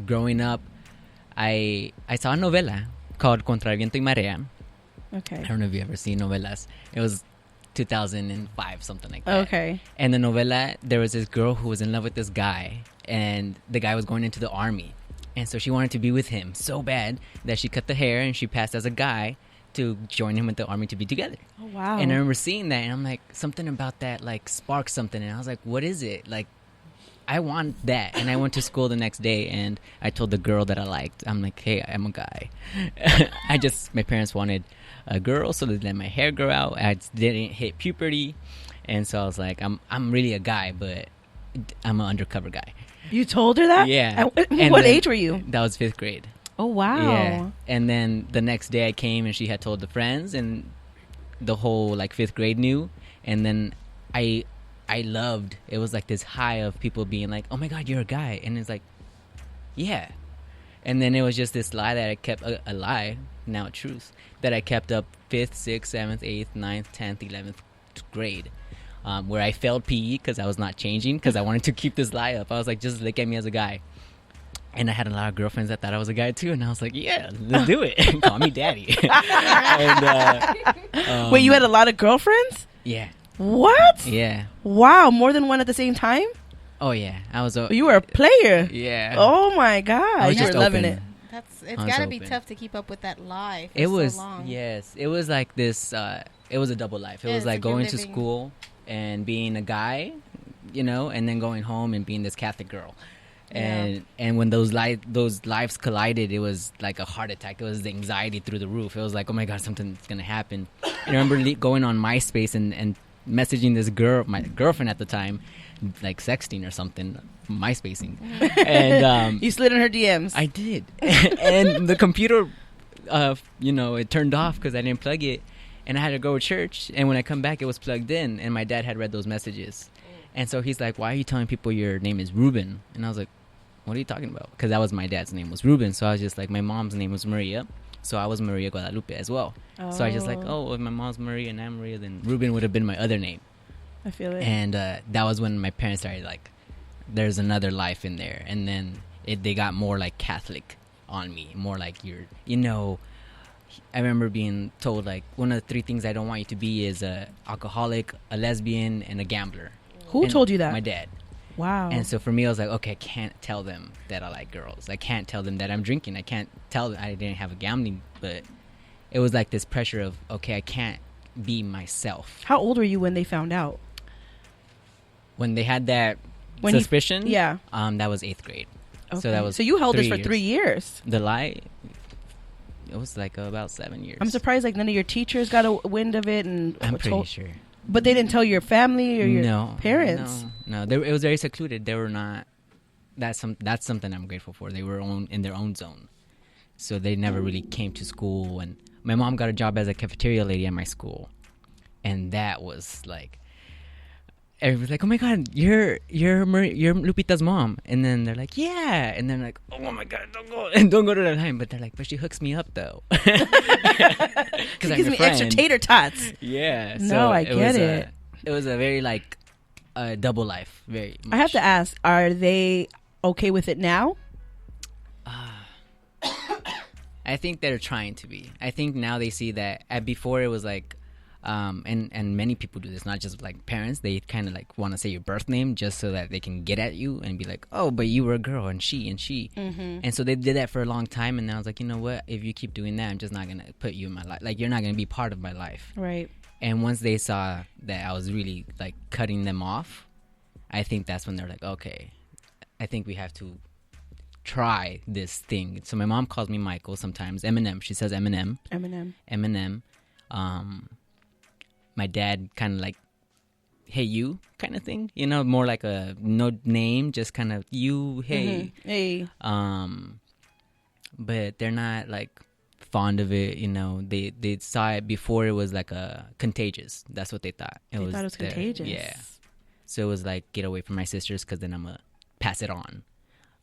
growing up, I saw a novela called Contra el Viento y Marea. Okay. I don't know if you ever seen novelas. It was 2005, something like that. Okay. And the novela, there was this girl who was in love with this guy, and the guy was going into the army. And so she wanted to be with him so bad that she cut the hair and she passed as a guy to join him with the army to be together. Oh, wow. And I remember seeing that, and I'm like, something about that, like, sparked something. And I was like, what is it? Like, I want that. And I went to school the next day, and I told the girl that I liked, I'm like, hey, I'm a guy. My parents wanted a girl, so they let my hair grow out. I didn't hit puberty, and so I was like, I'm really a guy, but I'm an undercover guy. You told her that? Yeah. What age were you? That was 5th grade. Oh, wow. Yeah. And then the next day I came, and she had told the friends, and the whole like 5th grade knew. And then I loved, it was like this high of people being like, oh my God, you're a guy. And it's like, yeah. And then it was just this lie that I kept, a lie, now a truth, that I kept up 5th, 6th, 7th, 8th, 9th, 10th, 11th grade, where I failed PE because I was not changing, because I wanted to keep this lie up. I was like, just look at me as a guy. And I had a lot of girlfriends that thought I was a guy too, and I was like, yeah, let's do it. Call me daddy. And, wait, you had a lot of girlfriends? Yeah. What? Yeah. Wow, more than one at the same time? Oh yeah, I was. You were a player. Yeah. Oh my God, you were loving it. It's got to be tough to keep up with that life. It was so long. Yes. It was like this. It was a double life. It was like going to school and being a guy, and then going home and being this Catholic girl. And when those lives collided, it was like a heart attack. It was the anxiety through the roof. It was like, oh my God, something's gonna happen. And I remember going on MySpace and messaging this girl, my girlfriend at the time, like sexting or something, MySpacing. And you slid in her DMs. I did. And the computer, it turned off because I didn't plug it, and I had to go to church. And when I come back, it was plugged in, and my dad had read those messages. And so he's like, why are you telling people your name is Ruben? And I was like, what are you talking about? Because that was my dad's name, was Ruben. So I was just like, my mom's name was Maria. So I was Maria Guadalupe as well. Oh. So I was just like, if my mom's Maria and I'm Maria, then Ruben would have been my other name. I feel it. And that was when my parents started like, there's another life in there. And then they got more like Catholic on me. More like I remember being told like, one of the 3 things I don't want you to be is a alcoholic, a lesbian, and a gambler. Who told you that? My dad. Wow. And so for me, I was like, okay, I can't tell them that I like girls. I can't tell them that I'm drinking. I can't tell them I didn't have a gambling. But it was like this pressure of, okay, I can't be myself. How old were you when they found out? When they had that suspicion? Yeah. That was 8th grade. Okay. So that was. So you held this for years. 3 years. The lie. It was like about 7 years. I'm surprised like none of your teachers got a wind of it. And I'm pretty sure. But they didn't tell your family or your parents? No. It was very secluded. They were not... That's something I'm grateful for. They were in their own zone. So they never really came to school. And my mom got a job as a cafeteria lady at my school. And that was like... Everybody's like, oh my God, you're Lupita's mom. And then they're like, yeah. And then like, oh my God, don't go to that time. But they're like, but she hooks me up though. She gives me extra tater tots. Yeah. No, I get it. It was a very like double life. Very much. I have to ask, are they okay with it now? I think they're trying to be. I think now they see that before it was like, and many people do this, not just like parents. They kind of like want to say your birth name just so that they can get at you and be like, oh, but you were a girl and she. Mm-hmm. And so they did that for a long time. And then I was like, you know what? If you keep doing that, I'm just not going to put you in my life. Like, you're not going to be part of my life. Right. And once they saw that I was really like cutting them off, I think that's when they're like, okay, I think we have to try this thing. So my mom calls me Michael sometimes. Eminem. She says Eminem. Eminem. My dad kind of like, hey, you kind of thing, more like a no name, just kind of you, hey. Mm-hmm. Hey. But they're not like fond of it, they saw it before it was like a contagious. That's what they thought. They thought it was contagious. Yeah. So it was like, get away from my sisters because then I'm going to pass it on.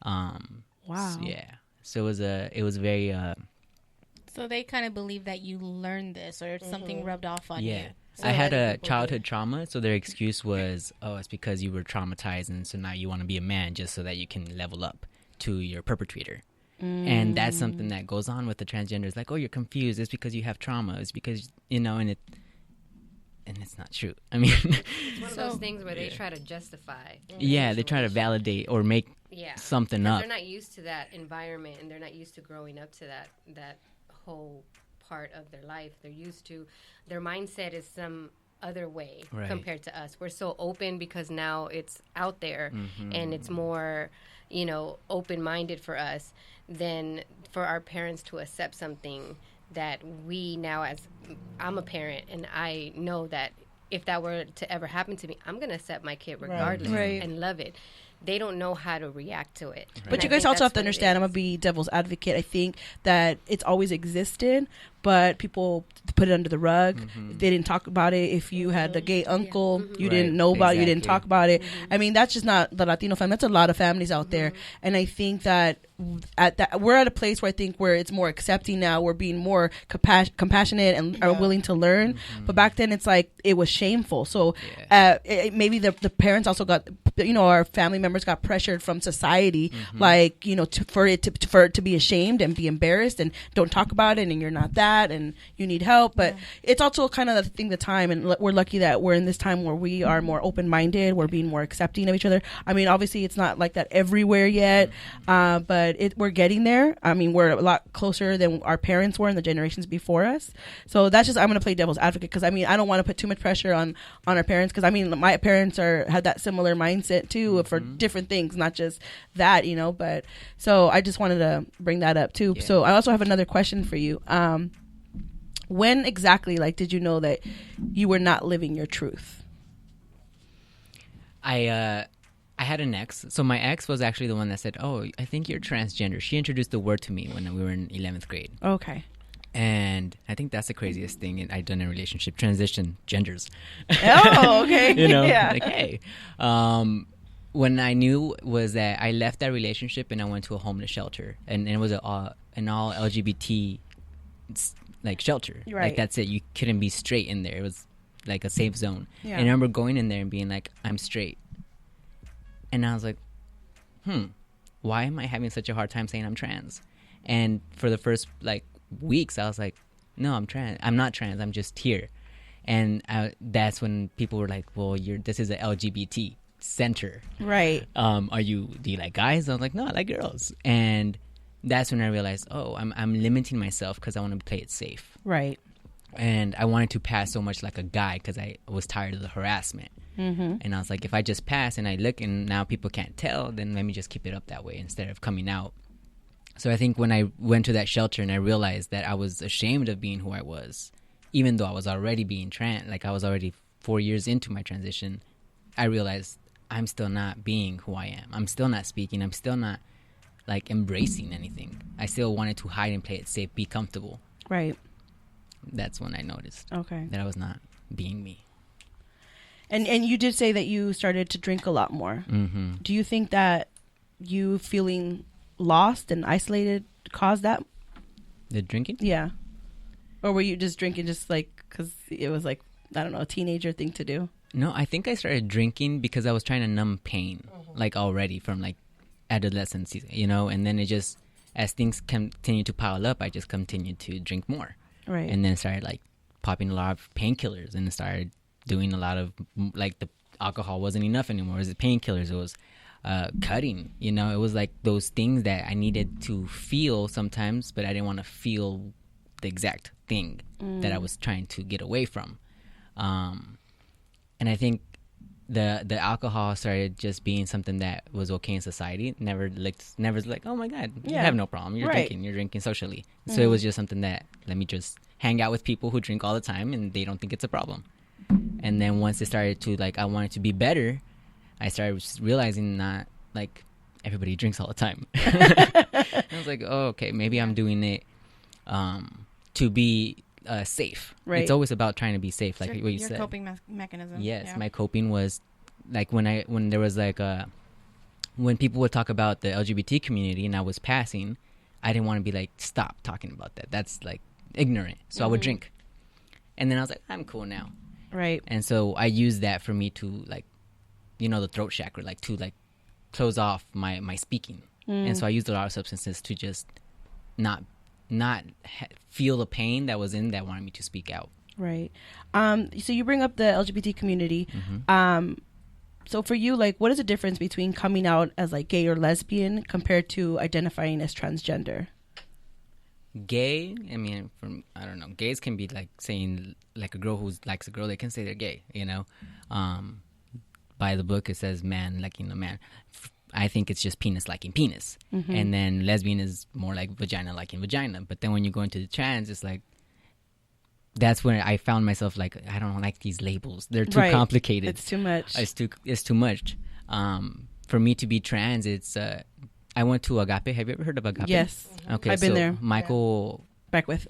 Wow. So, yeah. So it was very... So they kind of believe that you learned this or something rubbed off on you. So I had a childhood trauma, so their excuse was, oh, it's because you were traumatized, and so now you want to be a man just so that you can level up to your perpetrator. And that's something that goes on with the transgenders. Like, oh, you're confused. It's because you have trauma. It's because, and it's not true. I mean... It's one of those things where they try to justify. Yeah, they try to validate or make something up. They're not used to that environment, and they're not used to growing up to that whole part of their life. They're used to, their mindset is some other way compared to us. We're so open because now it's out there and it's more, open-minded for us than for our parents to accept something that we now, as I'm a parent and I know that if that were to ever happen to me, I'm going to accept my kid regardless and love it. They don't know how to react to it. Right. But you guys also have to understand, I'm going to be devil's advocate. I think that it's always existed, but people put it under the rug. They didn't talk about it. If you had a gay uncle, you didn't know about it, you didn't talk about it. I mean, that's just not the Latino family. That's a lot of families out there. And I think that we're at a place where I think where it's more accepting now. We're being more compassionate and are willing to learn. But back then, it's like it was shameful. So maybe the parents also got, our family members got pressured from society, like for it to be ashamed and be embarrassed and don't talk about it and you're not that and you need help. But it's also kind of the time, and we're lucky that we're in this time where we are more open-minded. We're being more accepting of each other. I mean, obviously, it's not like that everywhere yet, but but we're getting there. I mean, we're a lot closer than our parents were and the generations before us. So that's just, I'm going to play devil's advocate because, I mean, I don't want to put too much pressure on our parents because, I mean, my parents had that similar mindset too for different things, not just that, you know. But so I just wanted to bring that up too. Yeah. So I also have another question for you. When exactly, like, did you know that you were not living your truth? I had an ex. So my ex was actually the one that said, "Oh, I think you're transgender." She introduced the word to me when we were in 11th grade. Okay. And I think that's the craziest thing I've done in a relationship: transition genders. Oh, okay. You know, yeah. like, hey. When I knew was that I left that relationship and I went to a homeless shelter, and it was an all LGBT like shelter. Right. Like that's it. You couldn't be straight in there. It was like a safe zone. Yeah. And I remember going in there and being like, I'm straight. And I was like, why am I having such a hard time saying I'm trans? And for the first like weeks, I was like, no, I'm trans. I'm not trans. I'm just here. And that's when people were like, well, this is an LGBT center. Right. Do you like guys? I was like, no, I like girls. And that's when I realized, oh, I'm limiting myself because I want to play it safe. Right. And I wanted to pass so much like a guy because I was tired of the harassment. Mm-hmm. And I was like, if I just pass and I look and now people can't tell, then let me just keep it up that way instead of coming out. So I think when I went to that shelter and I realized that I was ashamed of being who I was, even though I was already being trans, like I was already 4 years into my transition, I realized I'm still not being who I am. I'm still not speaking. I'm still not like embracing anything. I still wanted to hide and play it safe, be comfortable. Right. That's when I noticed that I was not being me. And you did say that you started to drink a lot more. Mm-hmm. Do you think that you feeling lost and isolated caused that? The drinking? Yeah. Or were you just drinking just like because it was like, I don't know, a teenager thing to do? No, I think I started drinking because I was trying to numb pain, like already from like adolescence, you know, and then it just, as things continue to pile up, I just continued to drink more. Right. And then started like popping a lot of painkillers and started doing a lot of like the alcohol wasn't enough anymore. It was the painkillers. It was cutting, you know, it was like those things that I needed to feel sometimes, but I didn't want to feel the exact thing that I was trying to get away from. And I think the alcohol started just being something that was okay in society. Never like, oh my God, you have no problem. You're drinking socially. So it was just something that, let me just hang out with people who drink all the time and they don't think it's a problem. And then once it started to like, I wanted to be better, I started realizing that like everybody drinks all the time. I was like, oh, okay, maybe I'm doing it to be safe. Right. It's always about trying to be safe, like what you said. Your coping mechanism. Yes, my coping was like when there was like when people would talk about the LGBT community and I was passing, I didn't want to be like, stop talking about that. That's like ignorant. So I would drink, and then I was like, I'm cool now. Right. And so I used that for me to like, you know, the throat chakra, like to like close off my speaking. And so I used a lot of substances to just not feel the pain that was in that wanted me to speak out. Right. So you bring up the LGBT community. So for you, like, what is the difference between coming out as like gay or lesbian compared to identifying as transgender? Gay, I mean, I don't know, gays can be like saying like a girl who likes a girl, they can say they're gay, you know. By the book it says man liking a man. I think it's just penis liking penis. And then lesbian is more like vagina liking vagina. But then when you go into the trans, it's like, that's when I found myself like, I don't like these labels. They're too complicated. It's too much. It's too much. For me to be trans, it's I went to Agape. Have you ever heard of Agape? Yes. Okay, I've been there. Michael Beckwith.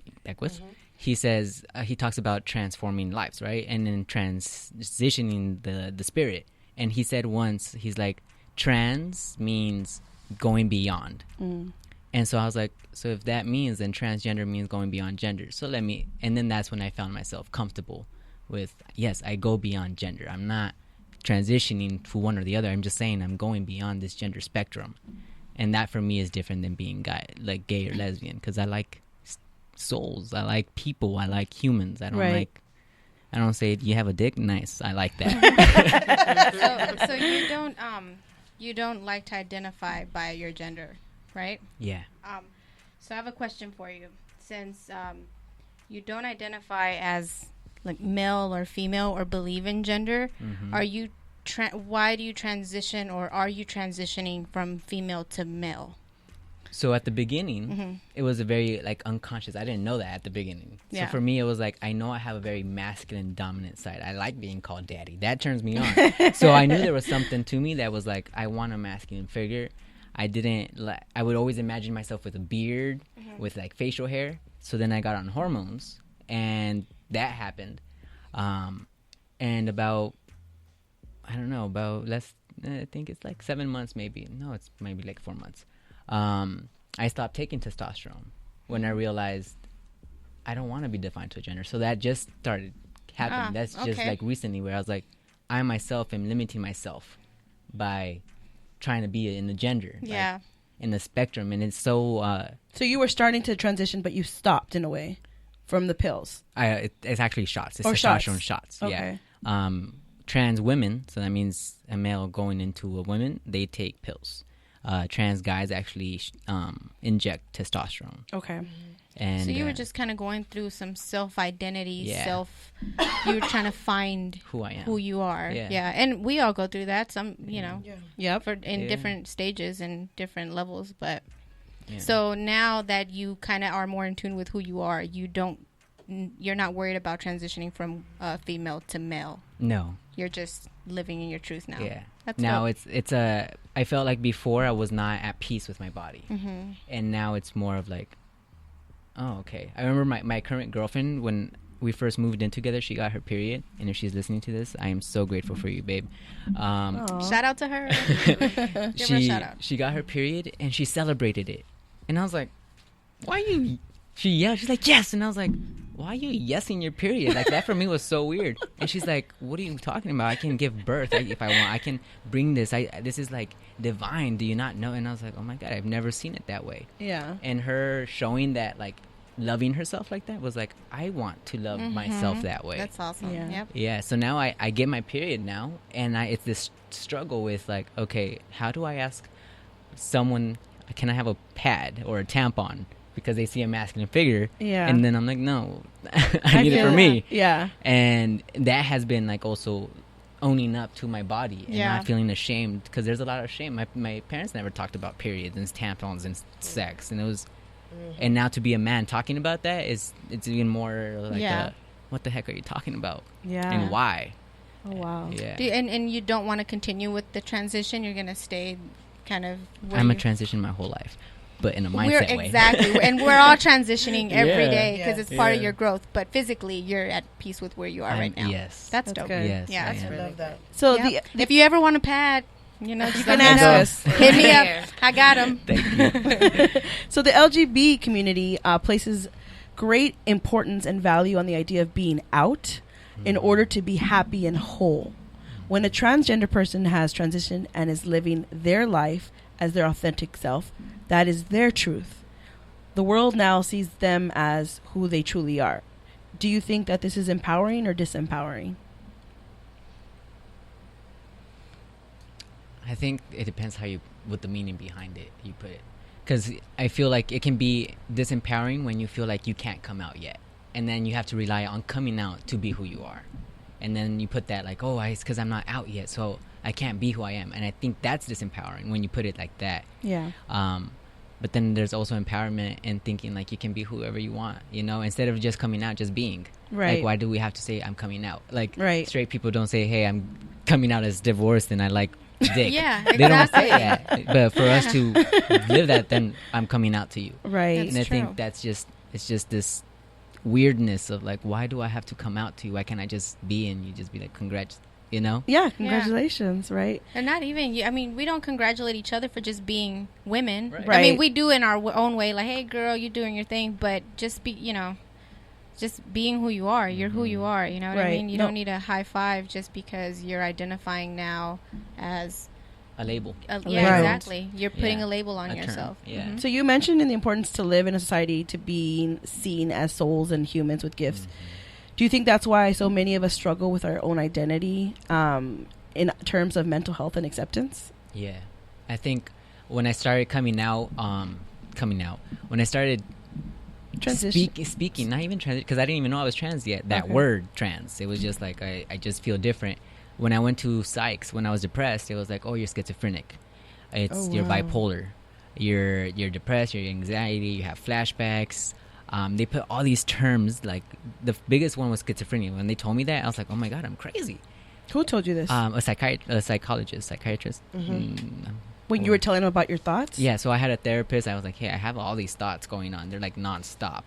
He says he talks about transforming lives, right? And then transitioning the spirit. And he said once, he's like, trans means going beyond. And so I was like, so if that means, then transgender means going beyond gender. So and then that's when I found myself comfortable with, yes, I go beyond gender. I'm not transitioning to one or the other. I'm just saying I'm going beyond this gender spectrum. And that for me is different than being gay or lesbian, because I like souls. I like people. I like humans. I don't say, you have a dick? Nice. I like that. So you don't like to identify by your gender? right? Yeah. So I have a question for you. Since you don't identify as like male or female or believe in gender, are you why do you transition, or are you transitioning from female to male? So at the beginning, it was a very like unconscious. I didn't know that at the beginning. So for me, it was like, I know I have a very masculine, dominant side. I like being called daddy. That turns me on. So I knew there was something to me that was like, I want a masculine figure. I would always imagine myself with a beard, with like facial hair. So then I got on hormones, and that happened. And about, I don't know, I think it's like 7 months maybe. No, it's maybe like 4 months. I stopped taking testosterone when I realized I don't want to be defined to a gender. So that just started happening. That's just like recently, where I was like, I myself am limiting myself by trying to be in the gender, like, in the spectrum. And it's so so you were starting to transition, but you stopped in a way from the pills. It's actually shots. It's testosterone shots. Okay. Yeah. Trans women, so that means a male going into a woman, they take pills. Trans guys actually inject testosterone. Okay. And so you were just kind of going through some self-identity, you were trying to find who I am, who you are. Yeah. And we all go through that, some, you know, in different stages and different levels. But so now that you kind of are more in tune with who you are, you're not worried about transitioning from female to male. No. You're just living in your truth now. Yeah. That's now dope. I felt like before I was not at peace with my body. And now it's more of like, oh, okay. I remember my current girlfriend, when we first moved in together, she got her period. And if she's listening to this, I am so grateful for you, babe. Shout out to her. Give her a shout out. She got her period and she celebrated it. And I was like, why are you... She yelled. She's like, yes. And I was like, why are you yesing your period? Like, that for me was so weird. And she's like, what are you talking about? I can give birth if I want. I can bring this. This is like divine. Do you not know? And I was like, oh my God, I've never seen it that way. Yeah. And her showing that, like, loving herself like that was like, I want to love myself that way. That's awesome. Yeah. Yep. So now I get my period now. And it's this struggle with like, okay, how do I ask someone, can I have a pad or a tampon? Because they see a masculine figure, and then I'm like, no, I need it for me. And that has been like also owning up to my body and not feeling ashamed, because there's a lot of shame. My parents never talked about periods and tampons and sex, and it was, and now to be a man talking about that it's even more like, what the heck are you talking about? And why? Oh wow. Yeah. And you don't want to continue with the transition? You're gonna stay kind of? I'm a transition my whole life. But in a mindset way. Exactly. And we're all transitioning every day because it's part of your growth. But physically, you're at peace with where you are right now. Yes. That's dope. Good. Yes, yeah, I love that. So if you ever want a pad, you can ask us. Hit me up. I got them. Thank you. So the LGBT community places great importance and value on the idea of being out in order to be happy and whole. When a transgender person has transitioned and is living their life as their authentic self, that is their truth. The world now sees them as who they truly are. Do you think that this is empowering or disempowering? I think it depends what the meaning behind it you put it. Because I feel like it can be disempowering when you feel like you can't come out yet. And then you have to rely on coming out to be who you are. And then you put that like, it's because I'm not out yet, so I can't be who I am. And I think that's disempowering when you put it like that. Yeah. But then there's also empowerment in thinking like you can be whoever you want, instead of just coming out, just being. Right. Like, why do we have to say I'm coming out? Like, straight people don't say, hey, I'm coming out as divorced and I like dick. Yeah, They don't say that. But for us to live that, then I'm coming out to you. Right. And I think it's just this weirdness of like, why do I have to come out to you? Why can't I just be and you just be like, congrats? Yeah, congratulations, right? And not even, I mean, we don't congratulate each other for just being women. Right. I mean, we do in our own way, like, hey, girl, you're doing your thing, but just be, just being who you are. You're who you are, you know what I mean? You don't need a high five just because you're identifying now as a label. Exactly. You're putting a label on yourself. Yeah. So you mentioned in the importance to live in a society to being seen as souls and humans with gifts. Do you think that's why so many of us struggle with our own identity in terms of mental health and acceptance? Yeah. I think when I started coming out, when I started speaking, not even trans, because I didn't even know I was trans yet. That word trans, it was just like I just feel different. When I went to psychs, when I was depressed, it was like, oh, you're schizophrenic. You're bipolar. You're depressed. You're anxiety. You have flashbacks. They put all these terms. Like the biggest one was schizophrenia. When they told me that, I was like, oh my god, I'm crazy. Who told you this? A psychiatrist. When you were telling them about your thoughts? Yeah, so I had a therapist. I was like, hey, I have all these thoughts going on. They're like nonstop.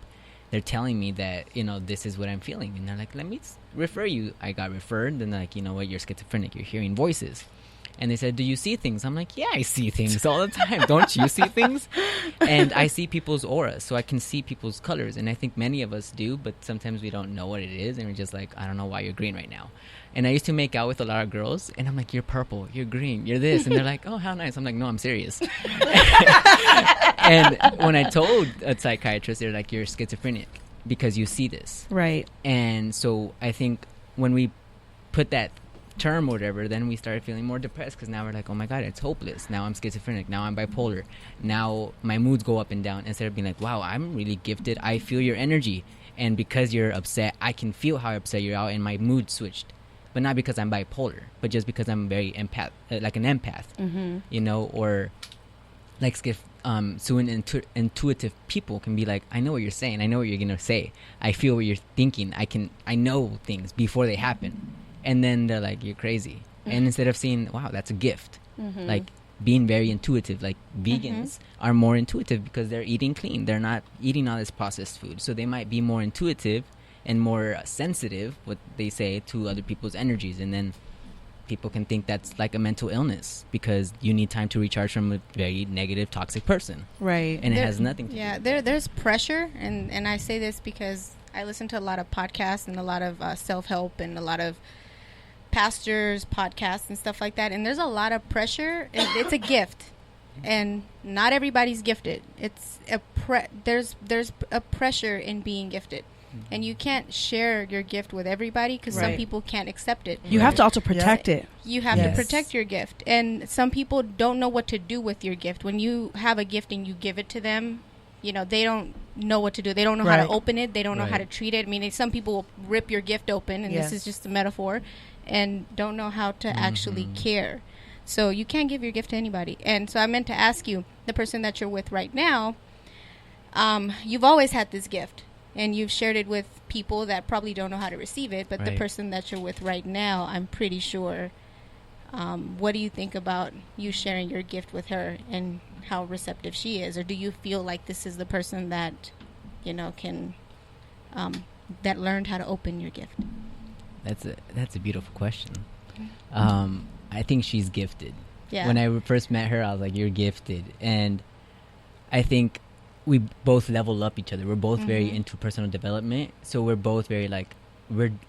They're telling me that, this is what I'm feeling. And they're like, let me refer you. I got referred. Then they're like, you know what, you're schizophrenic. You're hearing voices. And they said, do you see things? I'm like, yeah, I see things all the time. Don't you see things? And I see people's auras, so I can see people's colors. And I think many of us do, but sometimes we don't know what it is. And we're just like, I don't know why you're green right now. And I used to make out with a lot of girls, and I'm like, you're purple, you're green, you're this. And they're like, oh, how nice. I'm like, no, I'm serious. And when I told a psychiatrist, they're like, you're schizophrenic because you see this. Right. And so I think when we put that term or whatever, then we started feeling more depressed because now we're like, oh my god, it's hopeless. Now I'm schizophrenic. Now I'm bipolar. Now my moods go up and down, instead of being like, wow, I'm really gifted. I feel your energy. And because you're upset, I can feel how upset you're out, and my mood switched. But not because I'm bipolar, but just because I'm very like an empath, or like intuitive people can be like, I know what you're saying. I know what you're going to say. I feel what you're thinking. I know things before they happen. And then they're like, you're crazy. And instead of saying, wow, that's a gift, like being very intuitive, like vegans are more intuitive because they're eating clean. They're not eating all this processed food. So they might be more intuitive and more sensitive, what they say, to other people's energies. And then people can think that's like a mental illness because you need time to recharge from a very negative, toxic person. Right. And it has nothing to do with it. There's pressure. And I say this because I listen to a lot of podcasts and a lot of self-help and a lot of pastors podcasts and stuff like that, and there's a lot of pressure. It's a gift, and not everybody's gifted. It's there's a pressure in being gifted, and you can't share your gift with everybody because some people can't accept it. You have to also protect it. You have to protect your gift, and some people don't know what to do with your gift. When you have a gift and you give it to them, they don't know what to do. They don't know how to open it. They don't know how to treat it. I mean, some people will rip your gift open, and this is just a metaphor, and don't know how to actually care. So you can't give your gift to anybody. And so I meant to ask you, the person that you're with right now, you've always had this gift, and you've shared it with people that probably don't know how to receive it. But the person that you're with right now, I'm pretty sure. What do you think about you sharing your gift with her and how receptive she is? Or do you feel like this is the person that, can, that learned how to open your gift? That's a beautiful question. I think she's gifted. Yeah. When I first met her, I was like, you're gifted. And I think we both level up each other. We're both very into personal development. So we're both very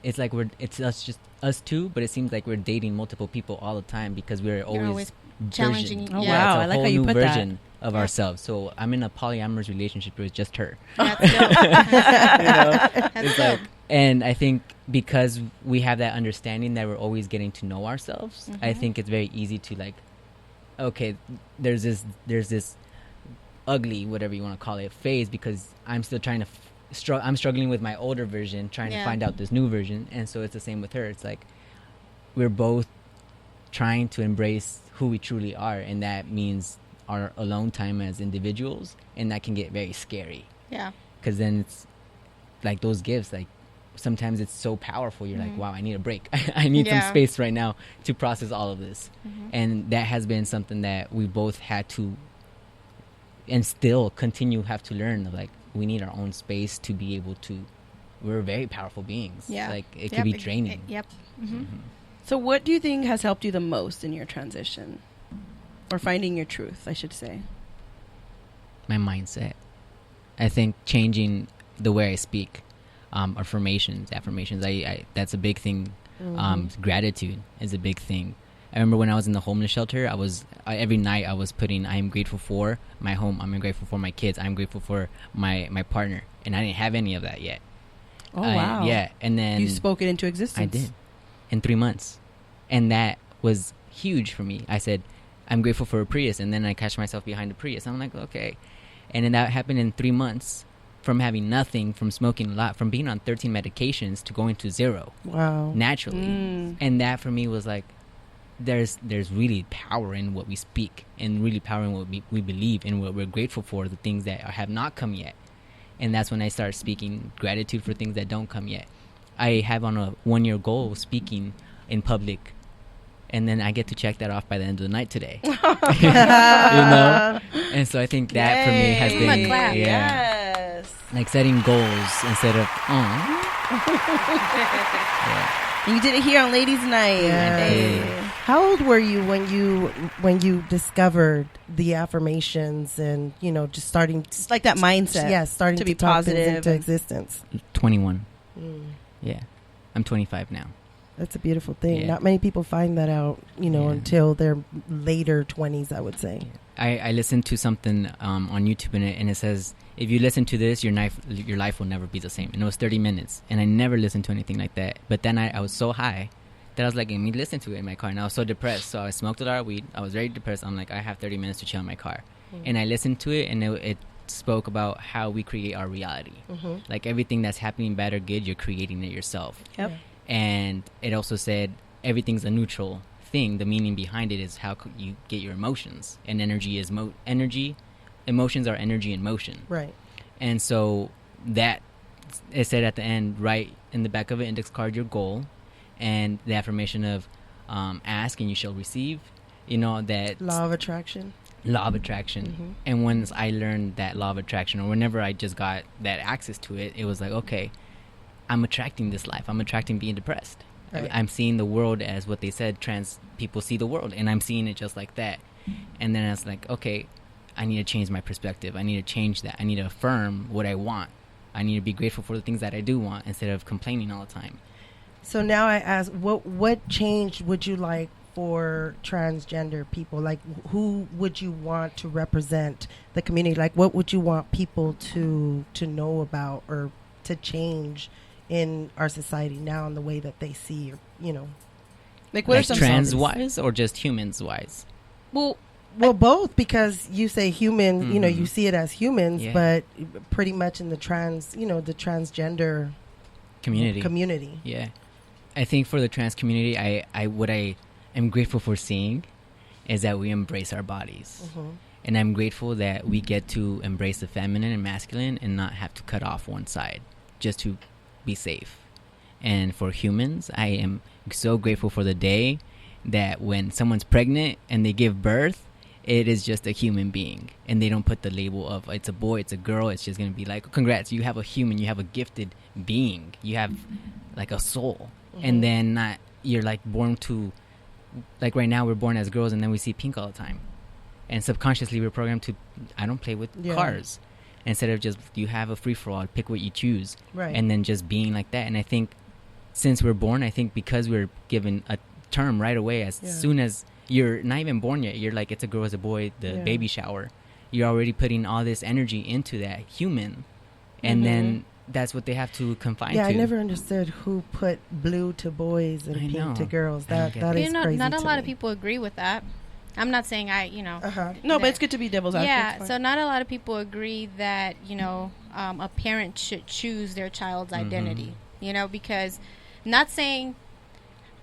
it's us two, but it seems like we're dating multiple people all the time because we're always challenging. Oh, wow. I like how you put version that. Of ourselves. So I'm in a polyamorous relationship with just her. That's dope. It's like, and I think because we have that understanding that we're always getting to know ourselves, I think it's very easy to like, okay, there's this ugly, whatever you want to call it, phase because I'm still trying to I'm struggling with my older version, trying to find out this new version. And so it's the same with her. It's like we're both trying to embrace who we truly are, and that means our alone time as individuals, and that can get very scary. Yeah. Because then it's like those gifts, like sometimes it's so powerful. You're like, wow, I need a break. I need some space right now to process all of this. And that has been something that we both had to and still have to learn. Like, we need our own space to be able to, we're very powerful beings. Yeah. Like, it can be draining. So what do you think has helped you the most in your transition? Or finding your truth, I should say. My mindset. I think changing the way I speak. Affirmations. I that's a big thing. Gratitude is a big thing. I remember when I was in the homeless shelter, every night I was putting, I am grateful for my home, I'm grateful for my kids, I'm grateful for my partner. And I didn't have any of that yet. Oh, wow. Yeah. And then you spoke it into existence. I did. In 3 months. And that was huge for me. I said, I'm grateful for a Prius. And then I catch myself behind a Prius. I'm like, okay. And then that happened in 3 months, from having nothing, from smoking a lot, from being on 13 medications to going to 0. Wow. Naturally. And that for me was like, there's really power in what we speak, and really power in what we believe, and what we're grateful for, the things that have not come yet. And that's when I start speaking gratitude for things that don't come yet. I have on a 1-year goal of speaking in public, and then I get to check that off by the end of the night today. You know? And so I think that for me has been, like setting goals instead of, You did it here on Ladies Night. Yeah. How old were you when you discovered the affirmations and, you know, just starting it's like that mindset? Yeah, starting to be positive into existence. 21. Yeah, I'm 25 now. That's a beautiful thing. Not many people find that out, you know, until their later 20s, I would say. I listened to something on YouTube, and it says, if you listen to this, your life will never be the same. And it was 30 minutes, and I never listened to anything like that. But then I was so high that I was like, let me listen to it in my car. And I was so depressed. So I smoked a lot of weed. I was very depressed. I'm like, I have 30 minutes to chill in my car. And I listened to it, and it spoke about how we create our reality. Like everything that's happening, bad or good, you're creating it yourself. Yep. And it also said everything's a neutral thing. The meaning behind it is how you get your emotions. And energy is energy. Emotions are energy in motion. Right. And so that, it said at the end, right in the back of an index card, your goal, and the affirmation of ask and you shall receive. You know, that law of attraction. And once I learned that law of attraction, or whenever I just got that access to it, it was like, okay, I'm attracting this life. I'm attracting being depressed. Right. I'm seeing the world as what they said trans people see the world, and I'm seeing it just like that. And then I was like, okay, I need to change my perspective. I need to change that. I need to affirm what I want. I need to be grateful for the things that I do want instead of complaining all the time. So now I ask, what change would you like for transgender people? Like, who would you want to represent the community? Like, what would you want people to know about or to change in our society now in the way that they see, or, you know? Like, what like are some trans-wise or just humans-wise? Well, both, because you say human, you know, you see it as humans, but pretty much in the the transgender community. Yeah. I think for the trans community, what I am grateful for seeing is that we embrace our bodies. And I'm grateful that we get to embrace the feminine and masculine and not have to cut off one side just to be safe. And for humans, I am so grateful for the day that when someone's pregnant and they give birth, it is just a human being, and they don't put the label of it's a boy, it's a girl. It's just going to be like, congrats, you have a human, you have a gifted being, you have like a soul. And then you're like born to, like right now we're born as girls and then we see pink all the time, and subconsciously we're programmed to, I don't play with cars, instead of just, you have a free-for-all, pick what you choose, and then just being like that. And I think since we're born, I think because we're given a term right away, as soon as you're not even born yet, you're like, it's a girl, it's a boy, the baby shower, you're already putting all this energy into that human, and then that's what they have to confine to. I never understood who put blue to boys and pink to girls. That is crazy. Not a lot of people agree with that. I'm not saying No, but it's good to be devil's advocate. Yeah, so not a lot of people agree that, a parent should choose their child's identity, because not saying,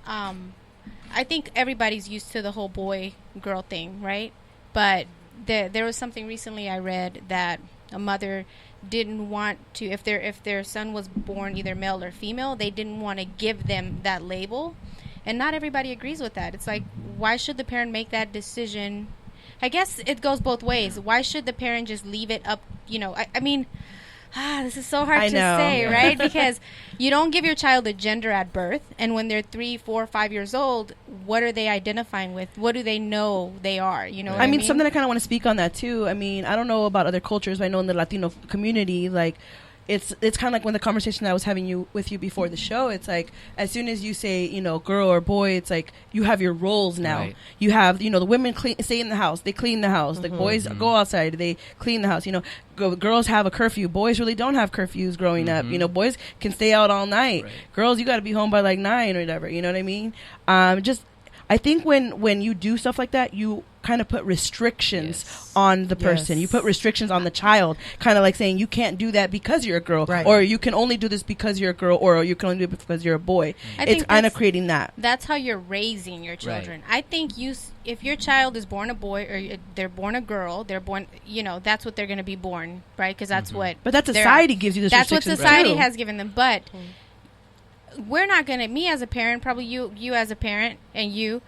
I think everybody's used to the whole boy-girl thing, right? But there was something recently I read that a mother didn't want to, if their son was born either male or female, they didn't want to give them that label. And not everybody agrees with that. It's like, why should the parent make that decision? I guess it goes both ways. Why should the parent just leave it up? I mean, this is so hard to say, right? Because you don't give your child a gender at birth. And when they're 3, 4, 5 years old, what are they identifying with? What do they know they are? You know what I mean? Something I kind of want to speak on that, too. I mean, I don't know about other cultures, but I know in the Latino community, like, it's kind of like when the conversation that I was having with you before the show, it's like, as soon as you say, girl or boy, it's like you have your roles now. Right. You have, the women stay in the house, they clean the house. The boys go outside, they clean the house. Girls have a curfew. Boys really don't have curfews growing up. Boys can stay out all night. Right. Girls, you got to be home by like 9 or whatever. You know what I mean? I think when you do stuff like that, you kind of put restrictions on the person. You put restrictions on the child, kind of like saying you can't do that because you're a girl, or you can only do this because you're a girl, or you can only do it because you're a boy. It's kind of creating that. That's how you're raising your children. I think if your child is born a boy or they're born a girl, they're born, that's what they're going to be born, right? Because that's what. But that society gives you this. That's what society has given them. But we're not going to. Me as a parent, probably you as a parent, and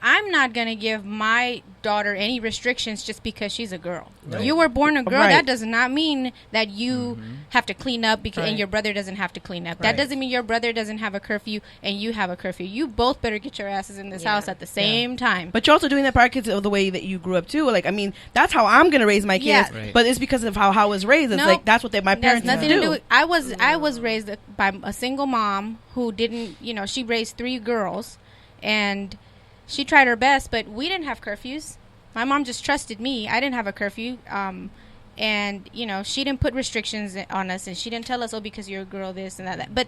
I'm not gonna give my daughter any restrictions just because she's a girl. You were born a girl. That does not mean that you have to clean up and your brother doesn't have to clean up. That doesn't mean your brother doesn't have a curfew and you have a curfew. You both better get your asses in this house at the same time. But you're also doing that part of the way that you grew up too. Like, I mean, that's how I'm gonna raise my kids. But it's because of how I was raised. It's like that's what my parents nothing to do with. I was raised by a single mom who didn't. She raised 3 girls, and she tried her best, but we didn't have curfews. My mom just trusted me. I didn't have a curfew. And, she didn't put restrictions on us, and she didn't tell us, because you're a girl, this and that. But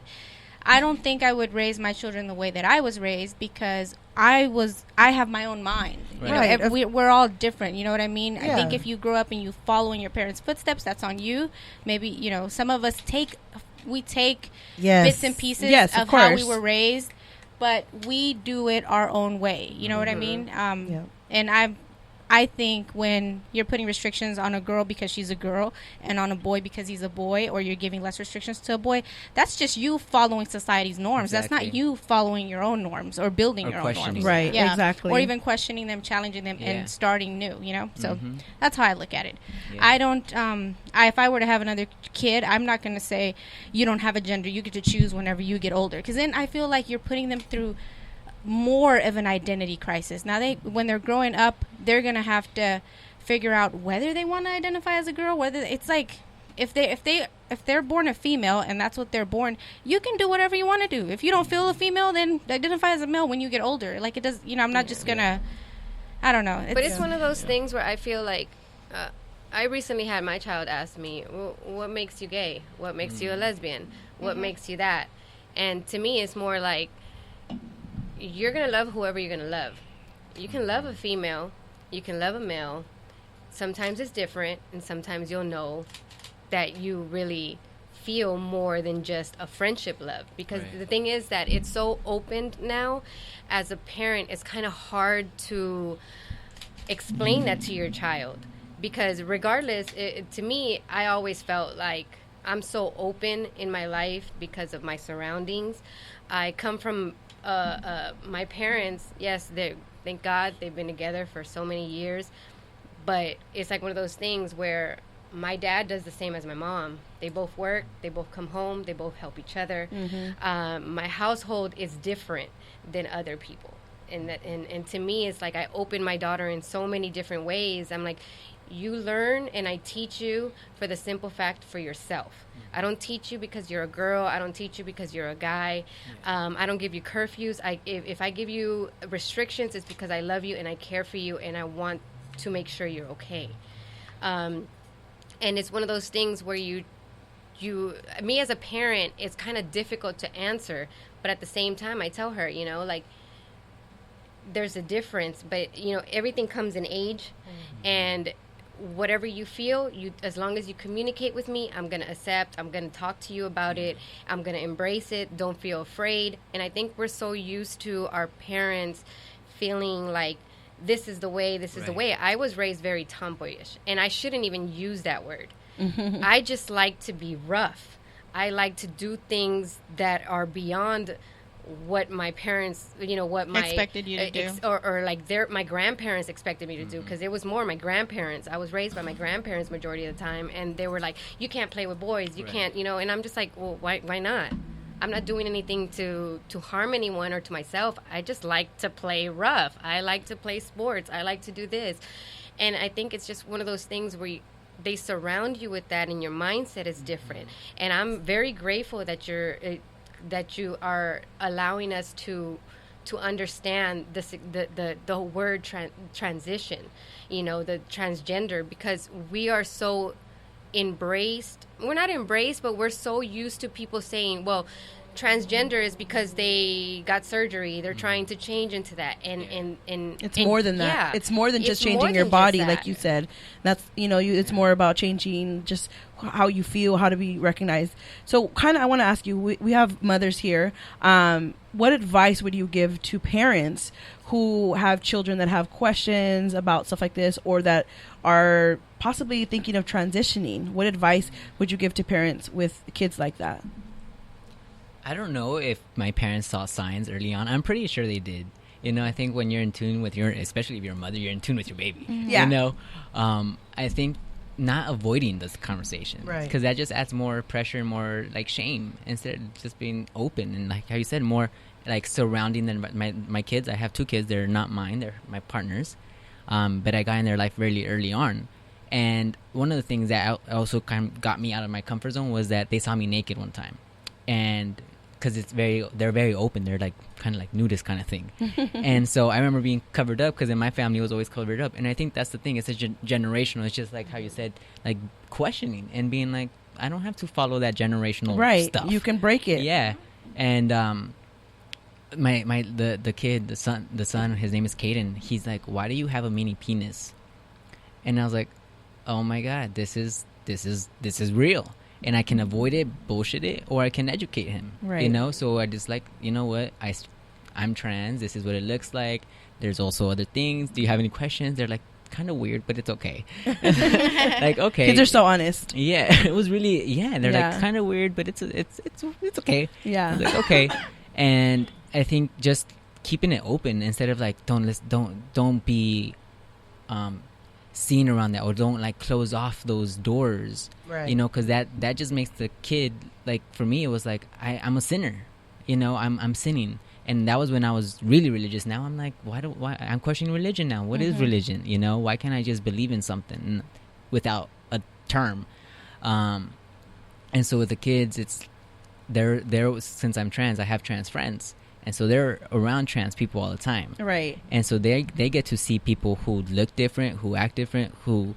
I don't think I would raise my children the way that I was raised, because I have my own mind. We're all different. You know what I mean? I think if you grow up and you follow in your parents' footsteps, that's on you. Maybe, some of us take bits and pieces of how we were raised. But we do it our own way. You know what I mean? And I think when you're putting restrictions on a girl because she's a girl and on a boy because he's a boy, or you're giving less restrictions to a boy, that's just you following society's norms. That's not you following your own norms or building your own norms. Right, exactly. Or even questioning them, challenging them, and starting new, So that's how I look at it. I don't, if I were to have another kid, I'm not going to say, you don't have a gender, you get to choose whenever you get older. Because then I feel like you're putting them through more of an identity crisis. Now when they're growing up, they're gonna have to figure out whether they want to identify as a girl, whether it's like if they're born a female and that's what they're born, you can do whatever you want to do. If you don't feel a female, then identify as a male when you get older. Like, it does, I'm not just gonna, I don't know. But it's one of those things where I feel like I recently had my child ask me, what makes you gay? What makes you a lesbian? What makes you that? And to me, it's more like, you're going to love whoever you're going to love. You can love a female. You can love a male. Sometimes it's different, and sometimes you'll know that you really feel more than just a friendship love. Because the thing is that it's so open now. As a parent, it's kind of hard to explain that to your child. Because regardless, to me, I always felt like I'm so open in my life because of my surroundings. I come from... my parents, yes, thank God they've been together for so many years, but it's like one of those things where my dad does the same as my mom. They both work, they both come home, they both help each other. My household is different than other people, and to me, it's like I open my daughter in so many different ways. I'm like, you learn and I teach you for the simple fact for yourself. I don't teach you because you're a girl. I don't teach you because you're a guy. I don't give you curfews. If I give you restrictions, it's because I love you and I care for you and I want to make sure you're okay. And it's one of those things where me as a parent, it's kind of difficult to answer, but at the same time, I tell her, like, there's a difference, but everything comes in age, and whatever you feel, as long as you communicate with me, I'm going to accept. I'm going to talk to you about it. I'm going to embrace it. Don't feel afraid. And I think we're so used to our parents feeling like this is the way, this is the way. I was raised very tomboyish, and I shouldn't even use that word. I just like to be rough. I like to do things that are beyond what my parents, what my expected you to do, or like my grandparents expected me to do, because it was more my grandparents. I was raised by my grandparents majority of the time, and they were like, you can't play with boys, you can't, and I'm just like, well, why not? I'm not doing anything to harm anyone or to myself. I just like to play rough. I like to play sports. I like to do this. And I think it's just one of those things where they surround you with that, and your mindset is different. And I'm very grateful that you are allowing us to understand the word transition, the transgender, because we are so embraced. We're not embraced, but we're so used to people saying, well, transgender is because they got surgery. They're trying to change into that, and it's more than that. It's more than just changing your body, like you said. That's it's more about changing just how you feel, how to be recognized. So, kind of, I want to ask you. We have mothers here. What advice would you give to parents who have children that have questions about stuff like this, or that are possibly thinking of transitioning? What advice would you give to parents with kids like that? I don't know if my parents saw signs early on. I'm pretty sure they did. I think when you're in tune with especially if you're a mother, you're in tune with your baby. Mm-hmm. Yeah. I think not avoiding this conversation. Right. Because that just adds more pressure, more like shame, instead of just being open and, like how you said, more like surrounding them. My kids, I have 2 kids. They're not mine. They're my partners. But I got in their life really early on. And one of the things that also kind of got me out of my comfort zone was that they saw me naked one time. And because they're very open. They're like kind of like nudist kind of thing. And so I remember being covered up because in my family it was always covered up. And I think that's the thing. It's a generational. It's just like how you said, like questioning and being like, I don't have to follow that generational stuff. You can break it. Yeah. And the kid, the son, his name is Caden. He's like, why do you have a mini penis? And I was like, oh my God, this is real. And I can avoid it, bullshit it, or I can educate him. Right. So I just like, you know what? I'm trans. This is what it looks like. There's also other things. Do you have any questions? They're like kind of weird, but it's okay. Like, okay. Kids are so honest. Yeah, it was really, they're like kind of weird, but it's okay. Yeah. I was like, okay. And I think just keeping it open instead of like, don't be, seen around that, or don't like close off those doors, right? Because that just makes the kid, like for me it was like I'm a sinner, I'm sinning, and that was when I was really religious. Now I'm like, why I'm questioning religion now. What is religion? Why can't I just believe in something without a term? And so with the kids, it's they're since I'm trans, I have trans friends. And so they're around trans people all the time. Right. And so they get to see people who look different, who act different, who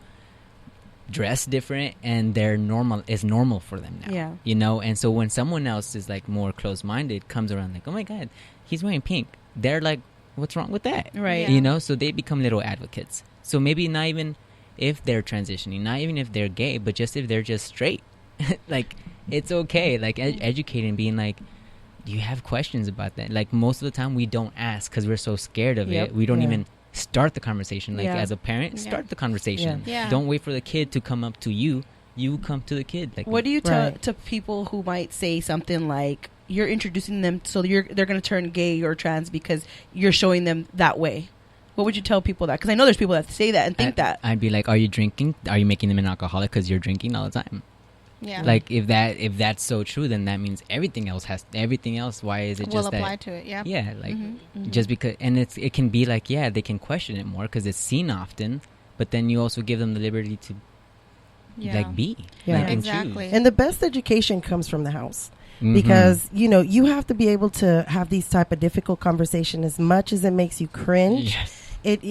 dress different, and they're normal. It's normal for them now. Yeah. And so when someone else is like more closed-minded, comes around like, oh my God, he's wearing pink. They're like, what's wrong with that? Right. Yeah. So they become little advocates. So maybe not even if they're transitioning, not even if they're gay, but just if they're just straight. Like, it's okay. Like educating, being like, do you have questions about that? Like most of the time we don't ask because we're so scared of it. We don't even start the conversation. Like as a parent, start the conversation. Yeah. Don't wait for the kid to come up to you. You come to the kid. Like, what do you tell to people who might say something like, you're introducing them so they're going to turn gay or trans because you're showing them that way? What would you tell people that? Because I know there's people that say that and think that. I'd be like, are you drinking? Are you making them an alcoholic because you're drinking all the time? Yeah. Like if that's so true, then that means everything else. Why is it just that? Will apply to it? Yeah. Yeah. Like just because, and it can be like, they can question it more because it's seen often, but then you also give them the liberty to like be. Yeah. Like, exactly. And the best education comes from the house. Because you have to be able to have these type of difficult conversation as much as it makes you cringe. Yes.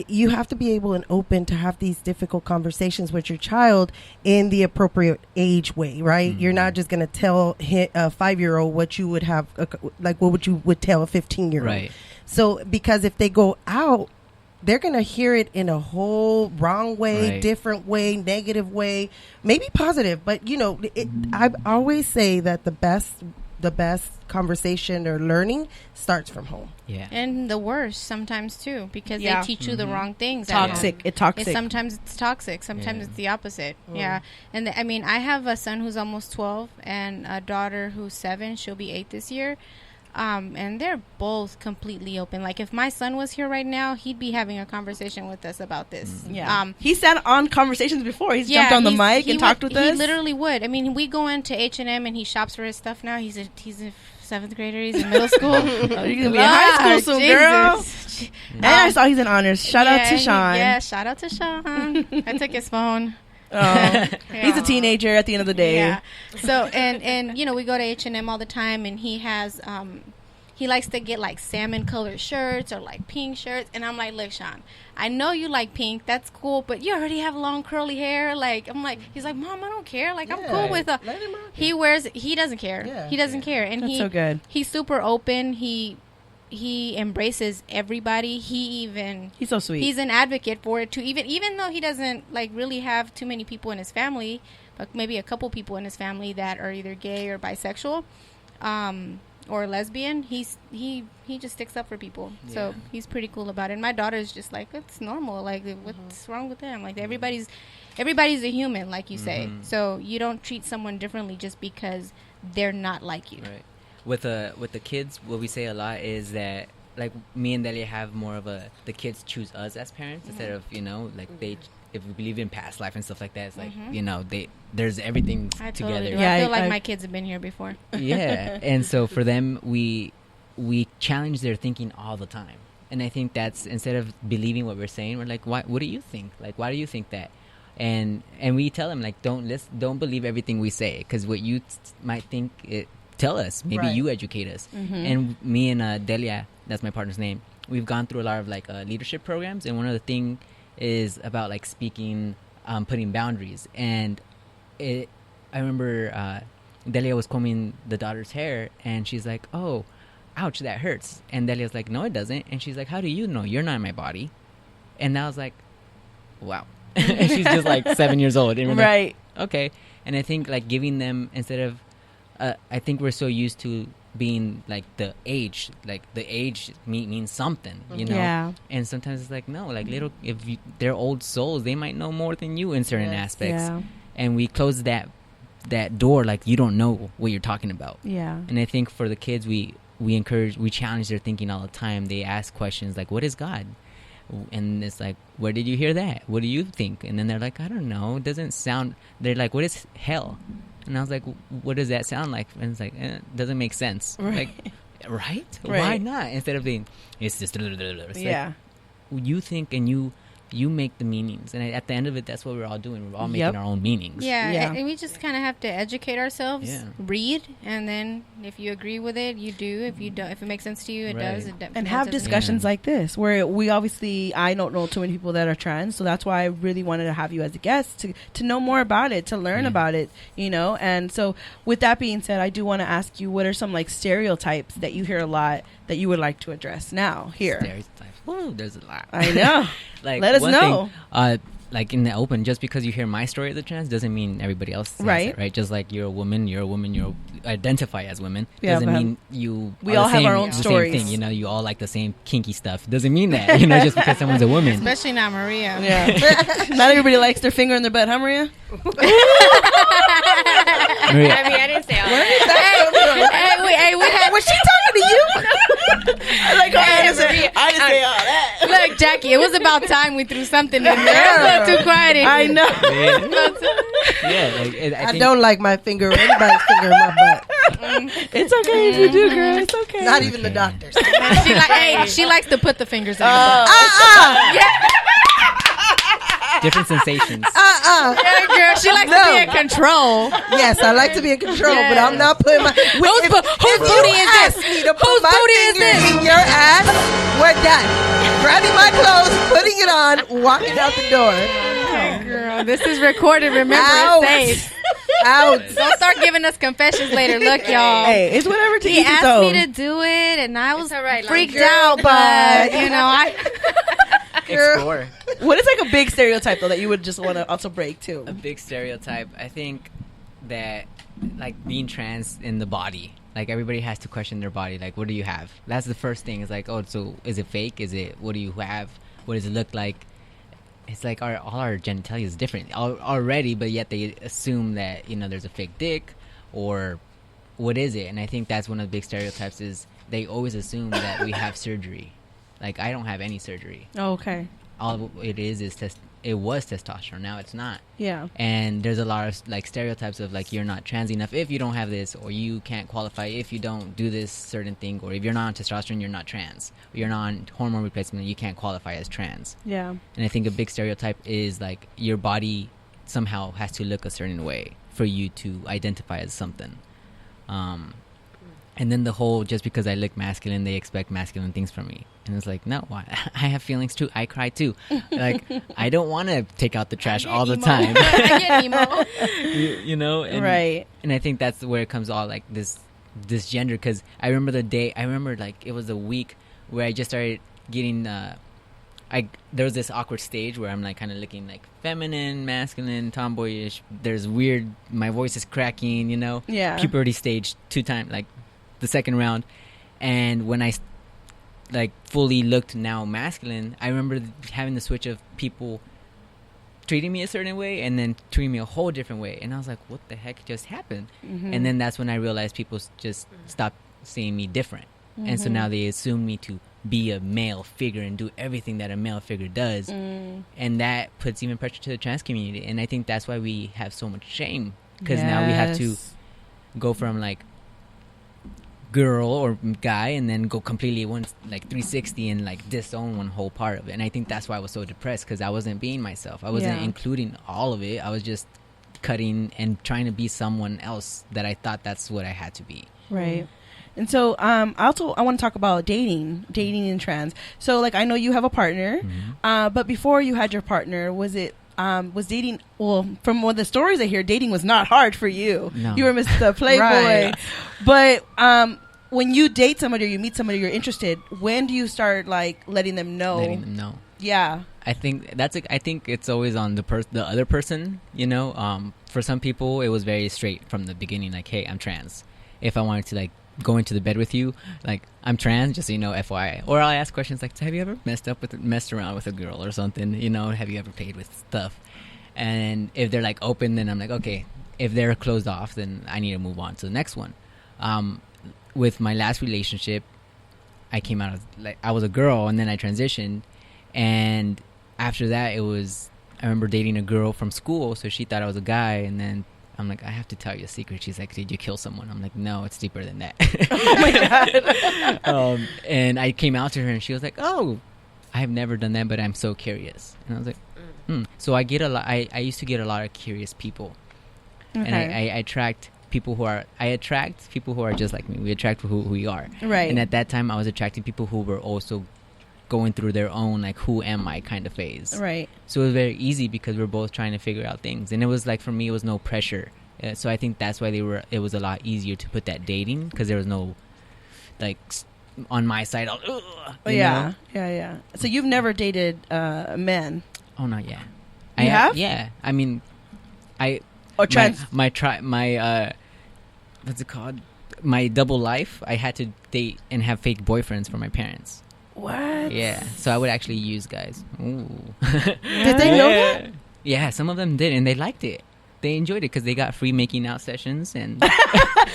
You have to be able and open to have these difficult conversations with your child in the appropriate age way, right? You're not just going to tell a 5-year-old what you would have, what you would tell a 15-year-old. Right. So, because if they go out, they're going to hear it in a whole wrong way, different way, negative way, maybe positive. But, I always say that the best conversation or learning starts from home. Yeah. And the worst sometimes too, because they teach you the wrong things. Toxic. Sometimes it's toxic. Sometimes it's the opposite. Yeah. And I have a son who's almost 12 and a daughter who's 7. She'll be 8 this year. And they're both completely open. Like if my son was here right now, he'd be having a conversation with us about this. Yeah. He sat on conversations before. He's jumped on the mic and talked with us. He literally would. I mean, we go into H&M and he shops for his stuff now. He's a 7th grader. He's in middle school. You're gonna be in high school soon, girl. And I saw he's in honors. Shout out to Sean. Shout out to Sean. I took his phone. He's a teenager at the end of the day. Yeah. So and we go to H&M all the time, and he has he likes to get like salmon colored shirts or like pink shirts. And I'm like, look, Sean, I know you like pink. That's cool. But you already have long curly hair. Like, I'm like, he's like, Mom, I don't care. Like, I'm cool with he doesn't care. Yeah. He doesn't care. And that's so good. He's super open. He embraces everybody. He's so sweet. He's an advocate for it too. Even though he doesn't like really have too many people in his family, but maybe a couple people in his family that are either gay or bisexual, or lesbian, he just sticks up for people. Yeah. So he's pretty cool about it. And my daughter's just like, it's normal. Like, what's wrong with them? Like, everybody's a human, like you say. So you don't treat someone differently just because they're not like you. Right. With the kids, what we say a lot is that, like, me and Delia have more of the kids choose us as parents instead of, like, if we believe in past life and stuff like that, it's like, there's everything together. Do. I feel like my kids have been here before. Yeah. And so for them, we challenge their thinking all the time. And I think that's, instead of believing what we're saying, we're like, what do you think? Like, why do you think that? And we tell them, like, don't believe everything we say, because what you might think tell us. Maybe you educate us. And me and Delia, that's my partner's name, we've gone through a lot of like leadership programs, and one of the thing is about like speaking, putting boundaries. And I remember Delia was combing the daughter's hair, and she's like, oh, ouch, that hurts. And Delia's like, no, it doesn't. And she's like, how do you know? You're not in my body. And I was like, wow. And she's just like 7 years old. And we're like, okay. And I think like giving them, instead of I think we're so used to being like the age means something, Yeah. And sometimes it's like, no, like they're old souls, they might know more than you in certain aspects. Yeah. And we close that door, like, you don't know what you're talking about. Yeah. And I think for the kids, we challenge their thinking all the time. They ask questions like, what is God? And it's like, where did you hear that? What do you think? And then they're like, I don't know. It doesn't sound. They're like, what is hell? And I was like, what does that sound like? And it's like, it doesn't make sense. Right. Like, right? Why not? Instead of being, it's just, it's like, you think and you make the meanings. And at the end of it, that's what we're all doing. We're all making our own meanings. Yeah. And we just kind of have to educate ourselves, read, and then if you agree with it, you do. If you don't, if it makes sense to you, it does. And have discussions like this, where we obviously, I don't know too many people that are trans, so that's why I really wanted to have you as a guest to know more about it, to learn about it, And so with that being said, I do want to ask you, what are some like stereotypes that you hear a lot that you would like to address now here? Stereotypes. Woo, there's a lot. I know. Like, let us know. Thing, like in the open, just because you hear my story as a trans doesn't mean everybody else has it, right? Just like you're a woman, you identify as women. Doesn't mean we all have our own stories. Same thing, you all like the same kinky stuff. Doesn't mean that, just because someone's a woman. Especially not Maria. Yeah. Not everybody likes their finger in their butt, huh, Maria? Maria. I mean, I didn't say all that. Was she talking to you? I didn't say all that. Look, Jackie, it was about time we threw something in there. It's too quiet. I know. I don't like my finger or anybody's finger in my butt. It's okay if you do, girl. It's okay. Not even the doctors. She likes to put the fingers in her butt. Different sensations. Yeah, girl, she likes to be in control. Yes, I like to be in control, but I'm not putting my. Whose booty is this? Whose booty is this? In your ass, we're done. Grabbing my clothes, putting it on, walking out the door. Oh, girl, this is recorded. Remember, it's safe. Out. Don't start giving us confessions later. Look, y'all. Hey, it's whatever to he each his asked own. me to do it, and I was freaked girl, out, but I. Explore. What is like a big stereotype though that you would just want to also break too? A big stereotype, I think that like being trans in the body, like everybody has to question their body. Like, what do you have? That's the first thing. It's like, oh, so is it fake? Is it? What do you have? What does it look like? It's like all our genitalia is different already, but yet they assume that there's a fake dick, or what is it? And I think that's one of the big stereotypes is they always assume that we have surgery. Like, I don't have any surgery. Oh, okay. All it is it was testosterone. Now it's not. Yeah. And there's a lot of like stereotypes of like, you're not trans enough if you don't have this, or you can't qualify if you don't do this certain thing, or if you're not on testosterone, you're not trans, or you're not on hormone replacement, you can't qualify as trans. Yeah. And I think a big stereotype is like your body somehow has to look a certain way for you to identify as something. And then the whole, just because I look masculine, they expect masculine things from me. And it's like, no, I have feelings too. I cry too. Like, I don't want to take out the trash all the time. I get emo. you know? And, right. And I think that's where it comes all like this gender. Because I remember like it was a week where I just started getting, there was this awkward stage where I'm like kind of looking like feminine, masculine, tomboyish. There's weird, my voice is cracking, you know? Yeah. Puberty stage 2 times, like the second round. And when I like fully looked now masculine, I remember having the switch of people treating me a certain way and then treating me a whole different way. And I was like, what the heck just happened? Mm-hmm. And then that's when I realized people just stopped seeing me different. Mm-hmm. And so now they assume me to be a male figure and do everything that a male figure does. And that puts even pressure to the trans community. And I think that's why we have so much shame, because now we have to go from like girl or guy and then go completely like 360 and like disown one whole part of it. And I think that's why I was so depressed, because I wasn't being myself. I wasn't including all of it. I was just cutting and trying to be someone else that I thought that's what I had to be. Right. And so I want to talk about dating in trans. So like, I know you have a partner, but before you had your partner, was dating, well, from what the stories I hear, dating was not hard for you. No. You were Mr. Playboy. Right. But when you date somebody or you meet somebody you're interested, when do you start like letting them know? Yeah. I think it's always on the other person, you know. For some people it was very straight from the beginning, like, hey, I'm trans. If I wanted to like go into the bed with you, like, I'm trans, just so you know, FYI. Or I'll ask questions like, have you ever messed around with a girl or something, you know? Have you ever played with stuff? And if they're like open, then I'm like, okay. If they're closed off, then I need to move on to the next one. With my last relationship, I came out as like, I was a girl, and then I transitioned. And after that, I remember dating a girl from school, so she thought I was a guy. And then I'm like, I have to tell you a secret. She's like, did you kill someone? I'm like, no, it's deeper than that. Oh my God. And I came out to her and she was like, oh, I have never done that, but I'm so curious. And I was like, So I get a lot. I used to get a lot of curious people. Okay. And I attract people who are just like me. We attract who we are. Right. And at that time I was attracting people who were also going through their own like, who am I kind of phase. Right. So it was very easy because we're both trying to figure out things, and it was like, for me, it was no pressure. So I think that's why it was a lot easier to put that dating, because there was no like on my side. Yeah. So you've never dated men? Oh, not yet. You have? Yeah. I mean, or trans. My what's it called? My double life. I had to date and have fake boyfriends for my parents. What? Yeah. So I would actually use guys. Ooh. Did they know that? Yeah, some of them did, and they liked it. They enjoyed it because they got free making out sessions. And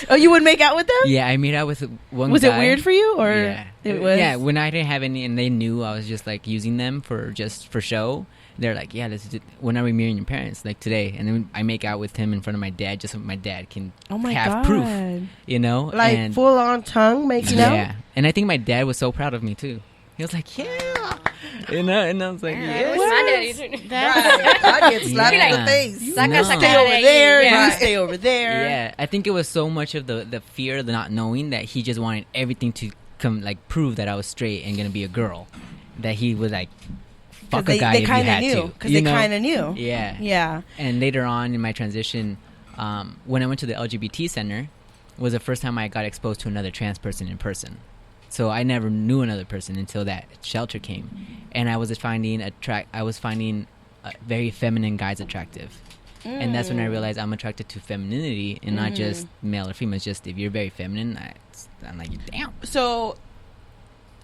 oh, you would make out with them? Yeah, I made out with one guy. Was it weird for you, or yeah, it was? Yeah, when I didn't have any, and they knew I was just like using them for show. They're like, yeah, when are we marrying your parents? Like today. And then I make out with him in front of my dad, just so my dad can have proof. You know, like full on tongue making out. Yeah, and I think my dad was so proud of me too. He was like, yeah. You know, and I was like, yeah. My daddy. I get slapped in the face. No. Stay over there. Yeah. You stay over there. Yeah, I think it was so much of the fear of the not knowing that he just wanted everything to come like prove that I was straight and gonna be a girl, that he was like, fuck a guy if you had to. Because they kind of knew. Yeah. Yeah. And later on in my transition, when I went to the LGBT center, was the first time I got exposed to another trans person in person. So I never knew another person until that shelter came, and I was finding very feminine guys attractive, and that's when I realized I'm attracted to femininity and not just male or female. It's just if you're very feminine, I'm like, damn. So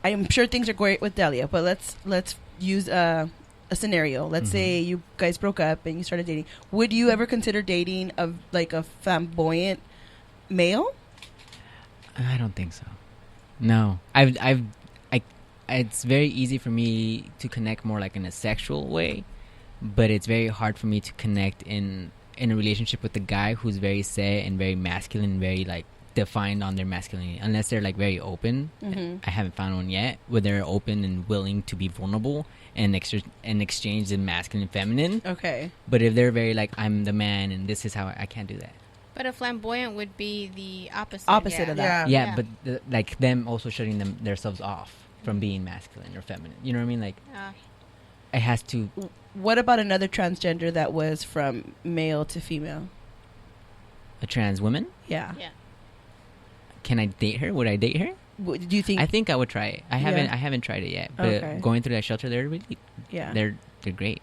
I'm sure things are great with Delia, but let's use a scenario. Let's say you guys broke up and you started dating. Would you ever consider dating a flamboyant male? I don't think so. No, it's very easy for me to connect more like in a sexual way, but it's very hard for me to connect in a relationship with a guy who's very set and very masculine and very like defined on their masculinity, unless they're like very open. I haven't found one yet where they're open and willing to be vulnerable and exchange the masculine and feminine. Okay. But if they're very like, I'm the man and this is how I can't do that. But a flamboyant would be the opposite. Opposite of that. Yeah, but like them also shutting themselves off from being masculine or feminine. You know what I mean? Like, it has to. What about another transgender that was from male to female? A trans woman? Yeah. Can I date her? Would I date her? Do you think? I think I would try it. I haven't tried it yet. But going through that shelter, they're really, they're great.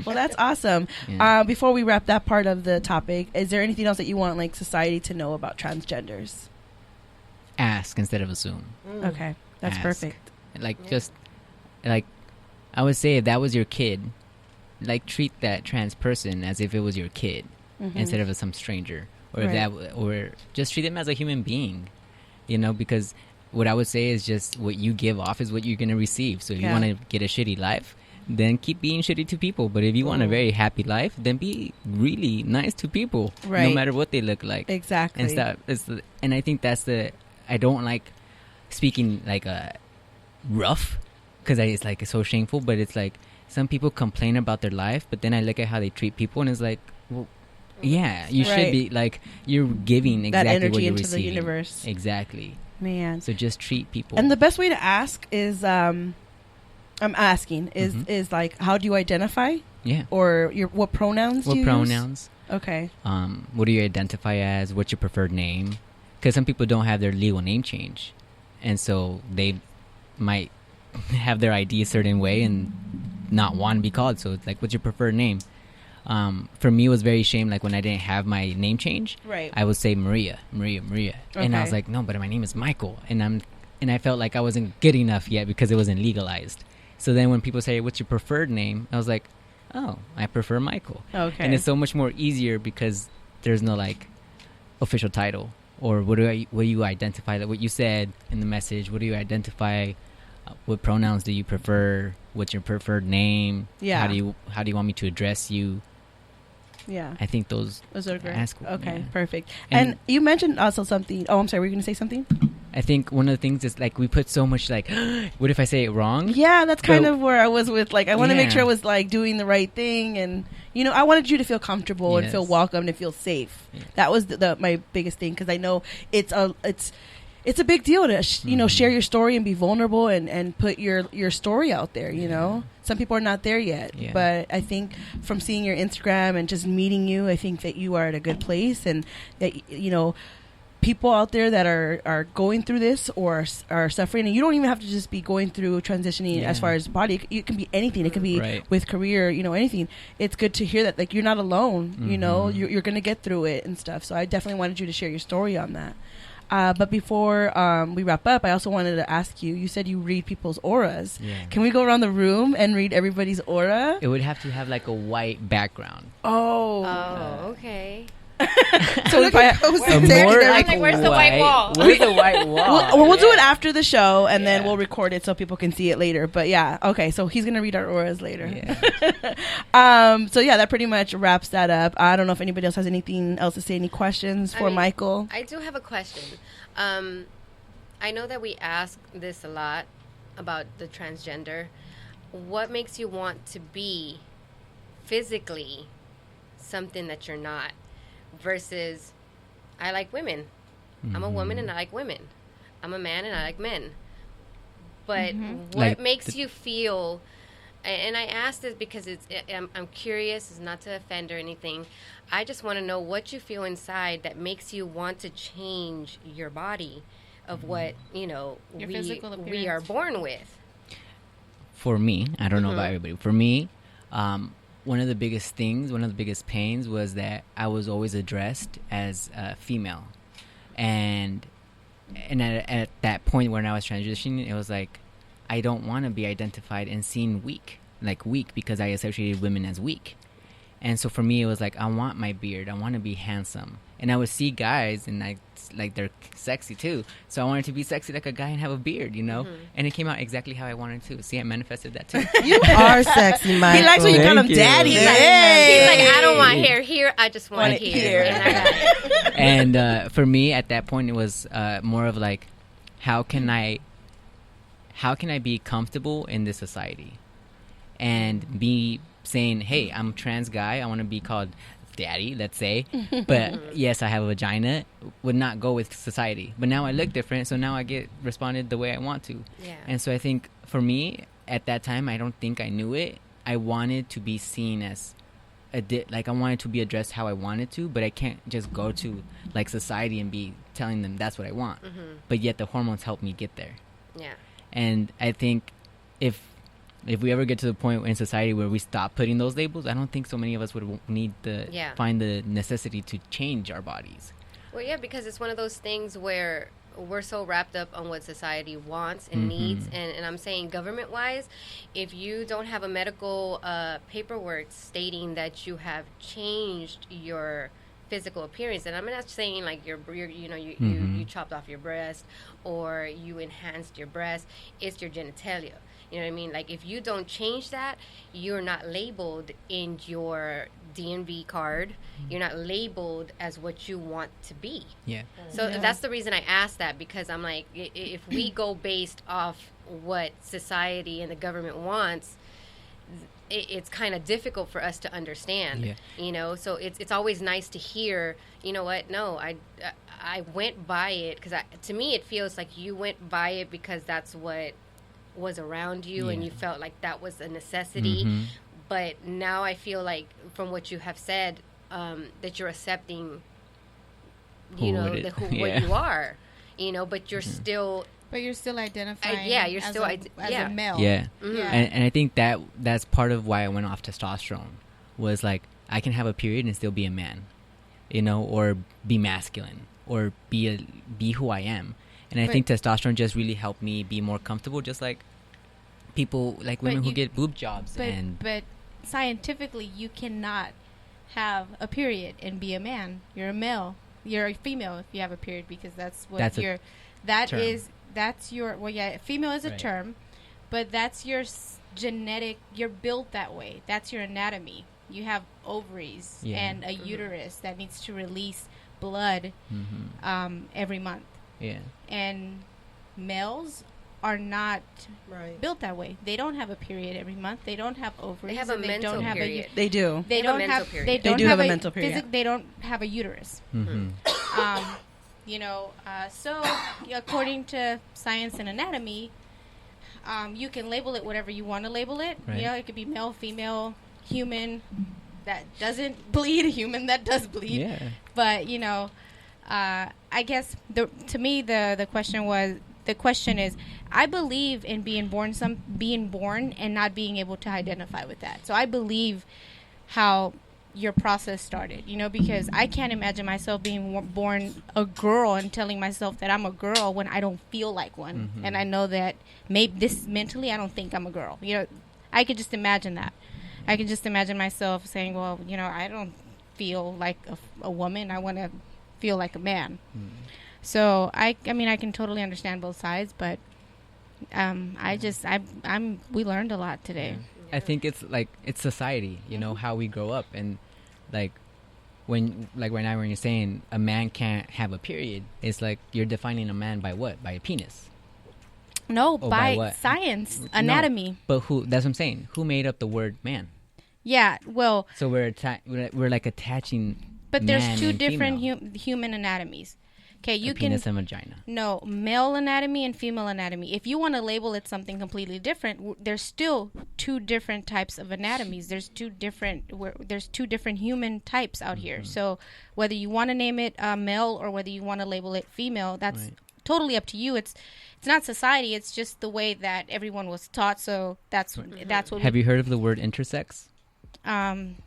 Well, that's awesome. Yeah. Before we wrap that part of the topic, is there anything else that you want like society to know about transgenders? Ask instead of assume. Okay, that's Ask. perfect. Like just like I would say, if that was your kid, like treat that trans person as if it was your kid instead of some stranger, or if that, or just treat them as a human being. You know, because what I would say is just what you give off is what you're gonna receive. So if you want to get a shitty life, then keep being shitty to people. But if you want a very happy life, then be really nice to people, no matter what they look like. Exactly. And stuff. And I think that's I don't like speaking like rough, because it's like it's so shameful. But it's like some people complain about their life, but then I look at how they treat people, and it's like, well, yeah, you should be like, you're giving exactly that energy what you're into receiving. the universe. Exactly. Man. So just treat people. And the best way to ask is I'm asking is like, how do you identify? Yeah. Or what pronouns do you pronouns? use? Okay. What do you identify as? What's your preferred name? Because some people don't have their legal name change, and so they might have their ID a certain way and not want to be called. So it's like, what's your preferred name? For me, it was very shame. Like when I didn't have my name change, I would say Maria, and I was like, no, but my name is Michael, and I felt like I wasn't good enough yet because it wasn't legalized. So then when people say, what's your preferred name? I was like, oh, I prefer Michael. Okay. And it's so much more easier because there's no like official title, or what do you identify, that what you said in the message, what do you identify, what pronouns do you prefer, what's your preferred name, how do you want me to address you? Yeah, I think those are great. Okay, perfect. And you mentioned also something. Oh, I'm sorry. Were you going to say something? I think one of the things is like we put so much like, what if I say it wrong? Yeah, that's kind of where I was with like, I want to make sure I was like doing the right thing, and I wanted you to feel comfortable and feel welcome and feel safe. Yeah. That was my biggest thing, because I know it's a big deal to share your story and be vulnerable and put your story out there. Some people are not there yet, but I think from seeing your Instagram and just meeting you, I think that you are at a good place, and that people out there that are going through this or are suffering, and you don't even have to just be going through transitioning as far as body. It can be anything. It can be with career, anything. It's good to hear that like you're not alone. You're gonna get through it and stuff. So I definitely wanted you to share your story on that. But before we wrap up, I also wanted to ask you, you said you read people's auras. Yeah. Can we go around the room and read everybody's aura? It would have to have like a white background. Okay. So if I where's the white wall? Where's the white wall? We'll do it after the show, and then we'll record it so people can see it later. But okay. So he's gonna read our auras later. Yeah. So that pretty much wraps that up. I don't know if anybody else has anything else to say. Any questions for Michael? I do have a question. I know that we ask this a lot about the transgender. What makes you want to be physically something that you're not? Versus, I like women. I'm a woman and I like women. I'm a man and I like men. But what makes you feel? And I ask this because I'm curious. It's not to offend or anything. I just want to know what you feel inside that makes you want to change your body of what we are born with. For me, I don't know about everybody. For me, one of the biggest pains was that I was always addressed as a female. And at that point when I was transitioning, it was like, I don't want to be identified and seen weak because I associated women as weak. And so for me, it was like, I want my beard. I want to be handsome. And I would see guys and like they're sexy too. So I wanted to be sexy like a guy and have a beard, And it came out exactly how I wanted to. See, I manifested that too. You are sexy, Michael. He likes when you call him daddy. He's like, I don't want hair here. I just want it here. And for me at that point, it was more of like, how can I be comfortable in this society and be saying, hey, I'm a trans guy. I want to be called daddy, let's say. But yes, I have a vagina, would not go with society. But now I look different, so now I get responded the way I want to. Yeah. And so I think for me, at that time, I don't think I knew it. I wanted to be seen as like I wanted to be addressed how I wanted to, but I can't just go to like society and be telling them that's what I want. But yet the hormones help me get there. Yeah. And I think if we ever get to the point in society where we stop putting those labels, I don't think so many of us would need to find the necessity to change our bodies. Well, yeah, because it's one of those things where we're so wrapped up on what society wants and needs. And I'm saying government-wise, if you don't have a medical paperwork stating that you have changed your physical appearance, and I'm not saying like you chopped off your breast or you enhanced your breast, it's your genitalia. You know what I mean? Like, if you don't change that, you're not labeled in your DMV card. You're not labeled as what you want to be. Yeah. So that's the reason I asked that, because I'm like, if we go based off what society and the government wants, it's kind of difficult for us to understand. Yeah. You know, so it's always nice to hear, you know what, no, I went by it, because to me it feels like you went by it because that's what was around you and you felt like that was a necessity. But now I feel like from what you have said, that you're accepting, you know, what you are, you know, but you're still identifying you're as still a male. Yeah. And I think that's part of why I went off testosterone, was like I can have a period and still be a man, you know, or be masculine, or be who I am. And I think testosterone just really helped me be more comfortable, just like people, like women who get boob jobs. But scientifically, you cannot have a period and be a man. You're a male. You're a female if you have a period, because that's what female is a term, but that's your genetic, you're built that way. That's your anatomy. You have ovaries and a uterus that needs to release blood every month. Yeah. And males are not built that way. They don't have a period every month. They don't have ovaries. They have a mental period. They do. They don't have. They do have a mental period. They don't have a uterus. You know. So according to science and anatomy, you can label it whatever you want to label it. Right. You know, it could be male, female, human that doesn't bleed, human that does bleed. Yeah. But you know. I guess to me the question is, I believe in being born and not being able to identify with that. So I believe how your process started, you know, because I can't imagine myself being born a girl and telling myself that I'm a girl when I don't feel like one. And I know that maybe this mentally, I don't think I'm a girl. You know, I could just imagine that. I could just imagine myself saying, well, you know, I don't feel like a woman. I want to feel like a man. So I mean I can totally understand both sides, but we learned a lot today. I think it's like it's society, you know, how we grow up, and like right now when you're saying a man can't have a period, it's like you're defining a man by what? By a penis. No, by science, anatomy. No, but who? That's what I'm saying. Who made up the word man? Yeah, well. So we're like attaching. But there's two different human anatomies. Okay, you can penis and vagina. No, male anatomy and female anatomy. If you want to label it something completely different, there's still two different types of anatomies. There's two different human types out here. So whether you want to name it male or whether you want to label it female, that's totally up to you. It's not society. It's just the way that everyone was taught. So that's what. Have you heard of the word intersex?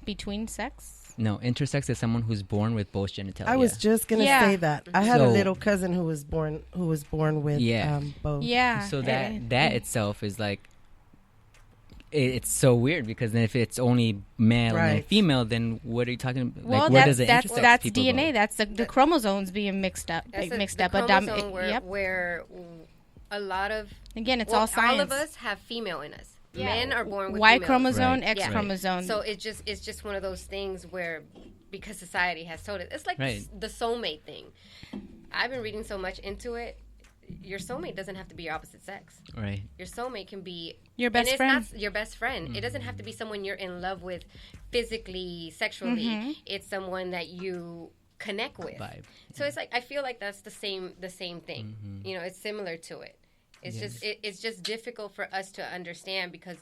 Between sex. No, intersex is someone who's born with both genitalia. I was just gonna say that. I had a little cousin who was born with both. Yeah. So that itself is like, it's so weird, because then if it's only male and female, then what are you talking about? Well, like, where does the that's DNA. Go? That's the chromosomes being mixed up. Where a lot of it's all science. All of us have female in us. Yeah. Men are born with Y females. chromosome, X chromosome. So it's just one of those things where, because society has told it, it's like the soulmate thing. I've been reading so much into it. your soulmate doesn't have to be your opposite sex. Right. Your soulmate can be your best friend. Not your best friend. Mm-hmm. It doesn't have to be someone you're in love with physically, sexually. Mm-hmm. It's someone that you connect with. Vibe. So it's like, I feel like that's the same thing. Mm-hmm. You know, it's similar to it. It's just it's just difficult for us to understand because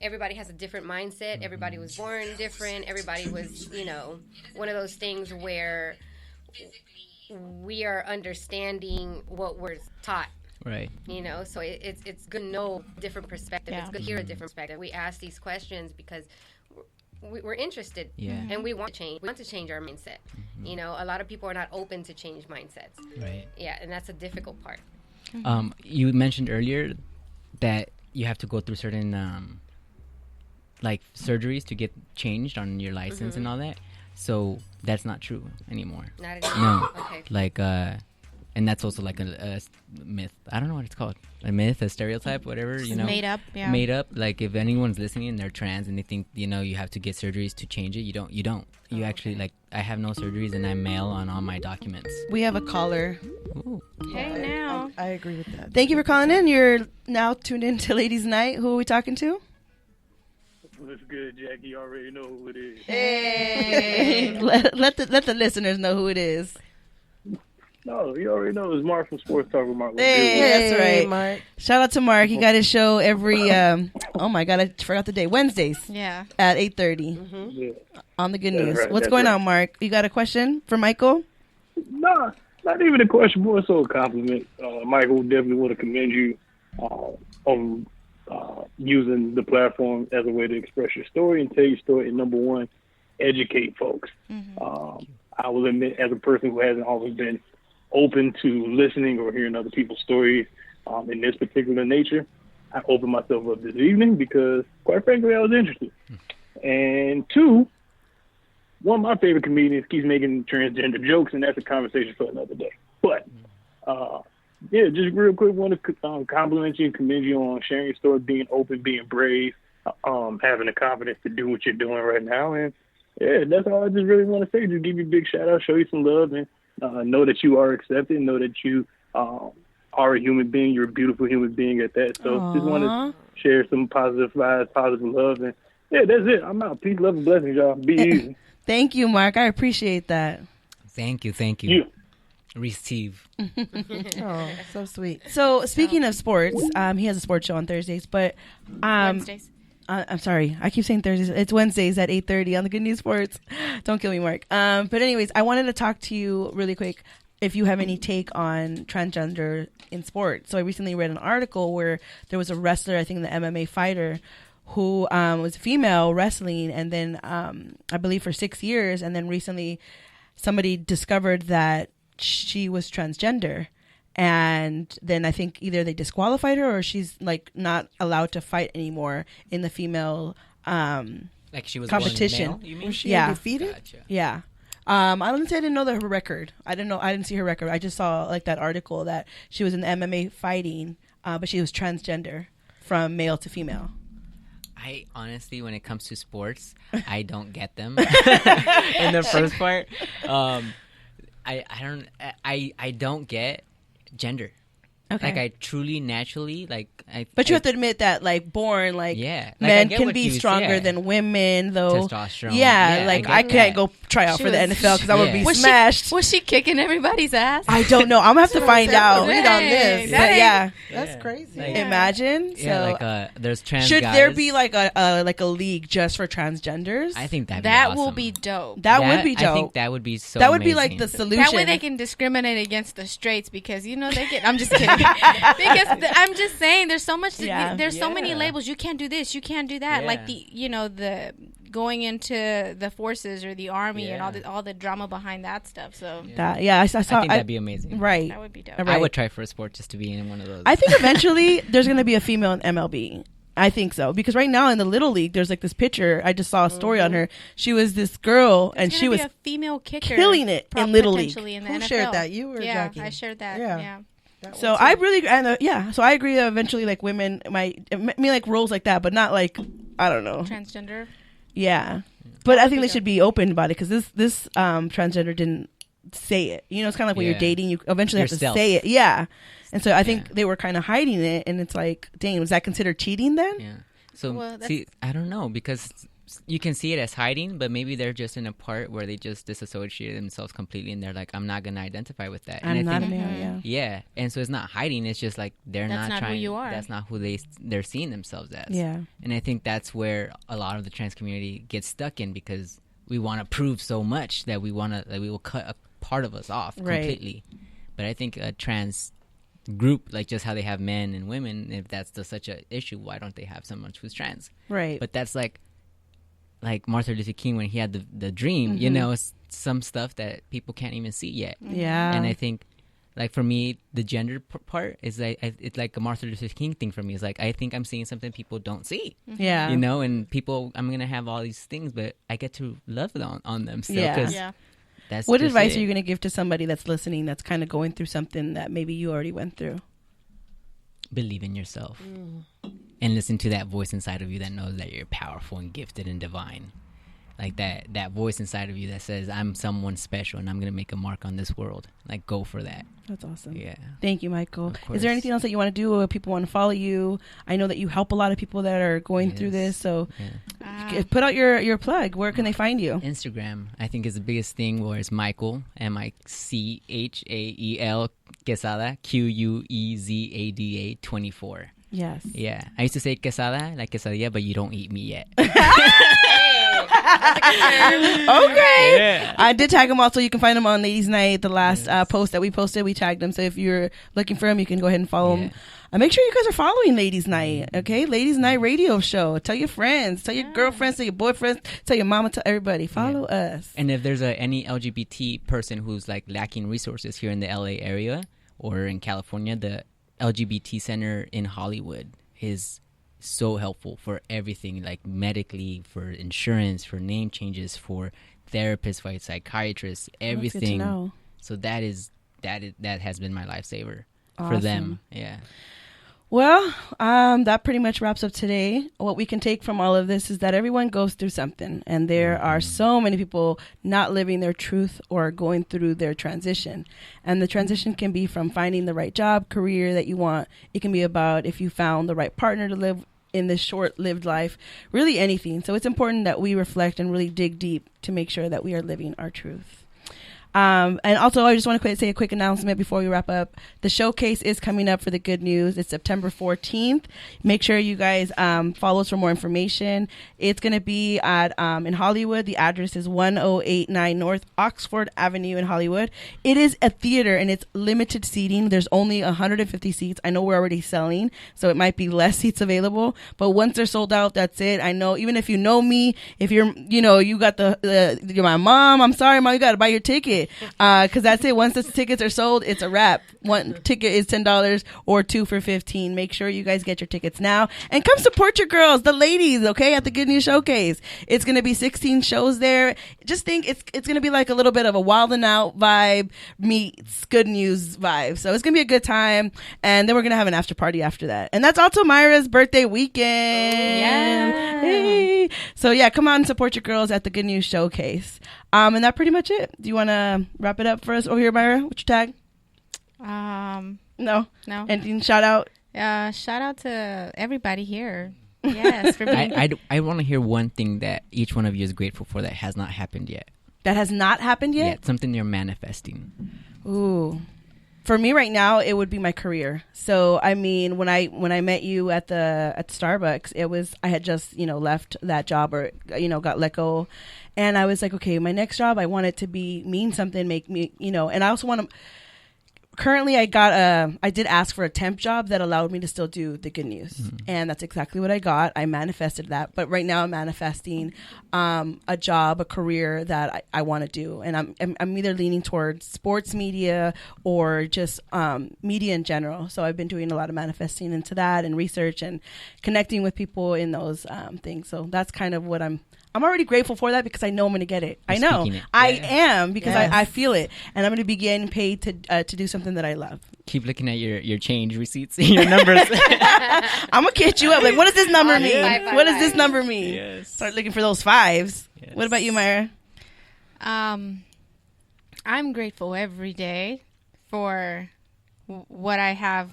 everybody has a different mindset. Mm-hmm. Everybody was born different. Everybody was, you know, one of those things where we are understanding what we're taught. Right. You know, so it's good to know different perspective. Yeah. It's good to hear a different perspective. We ask these questions because we're interested. Yeah. And we want to change. We want to change our mindset. Mm-hmm. You know, a lot of people are not open to change mindsets. Right. Yeah, and that's a difficult part. Mm-hmm. You mentioned earlier that you have to go through certain like surgeries to get changed on your license mm-hmm. and all that. So that's not true anymore. Not anymore. No. Okay. Like and that's also like a myth. I don't know what it's called. A myth, a stereotype, whatever, you know. Made up, yeah. Made up. Like if anyone's listening and they're trans and they think, you know, you have to get surgeries to change it, you don't. You actually, like, I have no surgeries and I'm male on all my documents. We have a caller. Ooh. Hey, now. I agree with that. Thank you for calling in. You're now tuned in to Ladies Night. Who are we talking to? What's good, Jackie? You already know who it is. Hey. let the listeners know who it is. No, you already know it's Mark from Sports Talk with Mark. Hey, that's right, Mark. Shout out to Mark. He got his show every, oh my God, I forgot the day. Wednesdays. Yeah. At 8:30 mm-hmm. yeah. On the Good News. Right, what's going on, Mark? You got a question for Michael? No, not even a question, more so a compliment. Michael, definitely want to commend you on using the platform as a way to express your story and tell your story. And number one, educate folks. Mm-hmm. I will admit, as a person who hasn't always been open to listening or hearing other people's stories in this particular nature, I opened myself up this evening because, quite frankly, I was interested. And two, one of my favorite comedians keeps making transgender jokes, and that's a conversation for another day. But, yeah, just real quick, want to compliment you and commend you on sharing your story, being open, being brave, having the confidence to do what you're doing right now. And, yeah, that's all I just really want to say. Just give you a big shout-out, show you some love, and know that you are accepted. Know that you are a human being. You're a beautiful human being at that. So just want to share some positive vibes, positive love. And, yeah, that's it. I'm out. Peace, love, and blessings, y'all. Be easy. Thank you, Mark. I appreciate that. Thank you. Receive. Oh, so sweet. So, speaking of sports, he has a sports show on Thursdays, but Wednesdays. I'm sorry. I keep saying Thursdays. It's Wednesdays at 8:30 on the Good News Sports. Don't kill me, Mark. But anyways, I wanted to talk to you really quick if you have any take on transgender in sports. So I recently read an article where there was a wrestler, I think the MMA fighter, who was female wrestling, and then I believe for 6 years, and then recently somebody discovered that she was transgender. And then I think either they disqualified her or she's like not allowed to fight anymore in the female like she was competition. Male, you mean? Was she undefeated? Gotcha. Yeah. I didn't know her record. I didn't see her record. I just saw like that article that she was in the MMA fighting, but she was transgender from male to female. I honestly, when it comes to sports, I don't get them. In the first part, I don't get gender. Okay. Like I truly naturally But you have to admit that born men can be stronger than women though. Testosterone. Yeah, I can't go try out for the NFL because I would be smashed. Was she kicking everybody's ass? I don't know. I'm gonna have to find out. Read on this. That's crazy. Imagine. So there's trans should guys. there be a league just for transgenders? I think that awesome. Will be dope. That would be dope. I think that would be so. That would amazing. be like the solution. That way they can discriminate against the straights because they get. I'm just kidding. Because I'm just saying, there's so much. There's so many labels. You can't do this. You can't do that. Yeah. Like the going into the forces or the army and all the drama behind that stuff. So I saw. I think that'd be amazing. Right. That would be dope. Right. I would try for a sport just to be in one of those. I think eventually there's going to be a female in MLB. I think so because right now in the little league there's this pitcher. I just saw a story on her. She was this girl and she was a female kicker killing it in little league. In the Who NFL. shared that? You or Jackie? I shared that. Yeah. So I really so I agree that eventually women might roles like that, but not I don't know, transgender. Yeah, but I think they should be open about it because this transgender didn't say it. You know, it's kind of like when you're dating, you eventually have to say it. Yeah. And so I think they were kind of hiding it, and it's like, dang, was that considered cheating then? Yeah. So, see, I don't know, because you can see it as hiding, but maybe they're just in a part where they just disassociate themselves completely, and they're like, I'm not going to identify with that. And I'm not a male, yeah. And so it's not hiding. It's just like they're that's not trying. Who you are. That's not who they're seeing themselves as. Yeah. And I think that's where a lot of the trans community gets stuck in, because we want to prove so much that we will cut a part of us off completely. But I think a trans group, like just how they have men and women, if that's such an issue, why don't they have someone who's trans? Right. But that's like Martin Luther King when he had the dream, you know, some stuff that people can't even see yet. Yeah. And I think, like, for me, the gender part is like, it's like a Martin Luther King thing for me. It's like, I think I'm seeing something people don't see. Yeah. You know, and people, I'm going to have all these things, but I get to love on them still. Yeah. That's what advice are you going to give to somebody that's listening that's kind of going through something that maybe you already went through? Believe in yourself. And listen to that voice inside of you that knows that you're powerful and gifted and divine. Like that voice inside of you that says, I'm someone special and I'm going to make a mark on this world. Like, go for that. That's awesome. Yeah. Thank you, Michael. Is there anything else that you want to do, or people want to follow you? I know that you help a lot of people that are going through this. So put out your plug. Where can they find you? Instagram, I think, is the biggest thing, where it's Michael, Michael, Quezada, Quezada 24. Yes. Yeah. I used to say quesada, like quesadilla, but you don't eat me yet. Okay. Yeah. I did tag them all, so you can find them on Ladies Night. The last post that we posted, we tagged them. So if you're looking for them, you can go ahead and follow them. Make sure you guys are following Ladies Night, okay? Ladies Night radio show. Tell your friends, tell your girlfriends, tell your boyfriends, tell your mama, tell everybody. Follow us. And if there's any LGBT person who's like lacking resources here in the LA area or in California, the LGBT Center in Hollywood is so helpful for everything, like medically, for insurance, for name changes, for therapists, for psychiatrists, everything. That's good to know. So that has been my lifesaver for them. Yeah. Well, that pretty much wraps up today. What we can take from all of this is that everyone goes through something, and there are so many people not living their truth or going through their transition. And the transition can be from finding the right job, career that you want. It can be about if you found the right partner to live in this short-lived life, really anything. So it's important that we reflect and really dig deep to make sure that we are living our truth. And also, I just want to say a quick announcement before we wrap up. The showcase is coming up for the Good News. It's September 14th. Make sure you guys follow us for more information. It's going to be at in Hollywood. The address is 1089 North Oxford Avenue in Hollywood. It is a theater, and it's limited seating. There's only 150 seats. I know we're already selling, so it might be less seats available. But once they're sold out, that's it. I know, even if you know me, if you're, you got you're my mom, I'm sorry, Mom, you got to buy your ticket. Because that's it. Once the tickets are sold, it's a wrap. One ticket is $10 or two for $15. Make sure you guys get your tickets now and come support your girls, the ladies, okay, at the Good News Showcase. It's going to be 16 shows there. Just think it's going to be like a little bit of a Wild 'N Out vibe meets Good News vibe. So it's going to be a good time. And then we're going to have an after party after that. And that's also Myra's birthday weekend. Yeah. Hey. So yeah, come on and support your girls at the Good News Showcase. And that's pretty much it. Do you want to wrap it up for us over here, Myra? What's your tag? No. Anything shout out? Shout out to everybody here. Yes. For I want to hear one thing that each one of you is grateful for that has not happened yet. That has not happened yet? Yeah, something you're manifesting. Ooh. For me right now, it would be my career. So, I mean, when I met you at Starbucks, I had just, left that job or, got let go. And I was like, okay, my next job, I want it to mean something, make me, and I also want to, currently I did ask for a temp job that allowed me to still do the Good News. Mm-hmm. And that's exactly what I got. I manifested that. But right now I'm manifesting a job, a career that I want to do. And I'm either leaning towards sports media or just media in general. So I've been doing a lot of manifesting into that and research and connecting with people in those things. So that's kind of what I'm already grateful for that because I know I'm going to get it. I know. I am because I feel it. And I'm going to be getting paid to do something that I love. Keep looking at your change receipts, your numbers. I'm going to catch you up. Like, what does this number mean? What does this number mean? Yes. Start looking for those fives. Yes. What about you, Myra? I'm grateful every day for what I have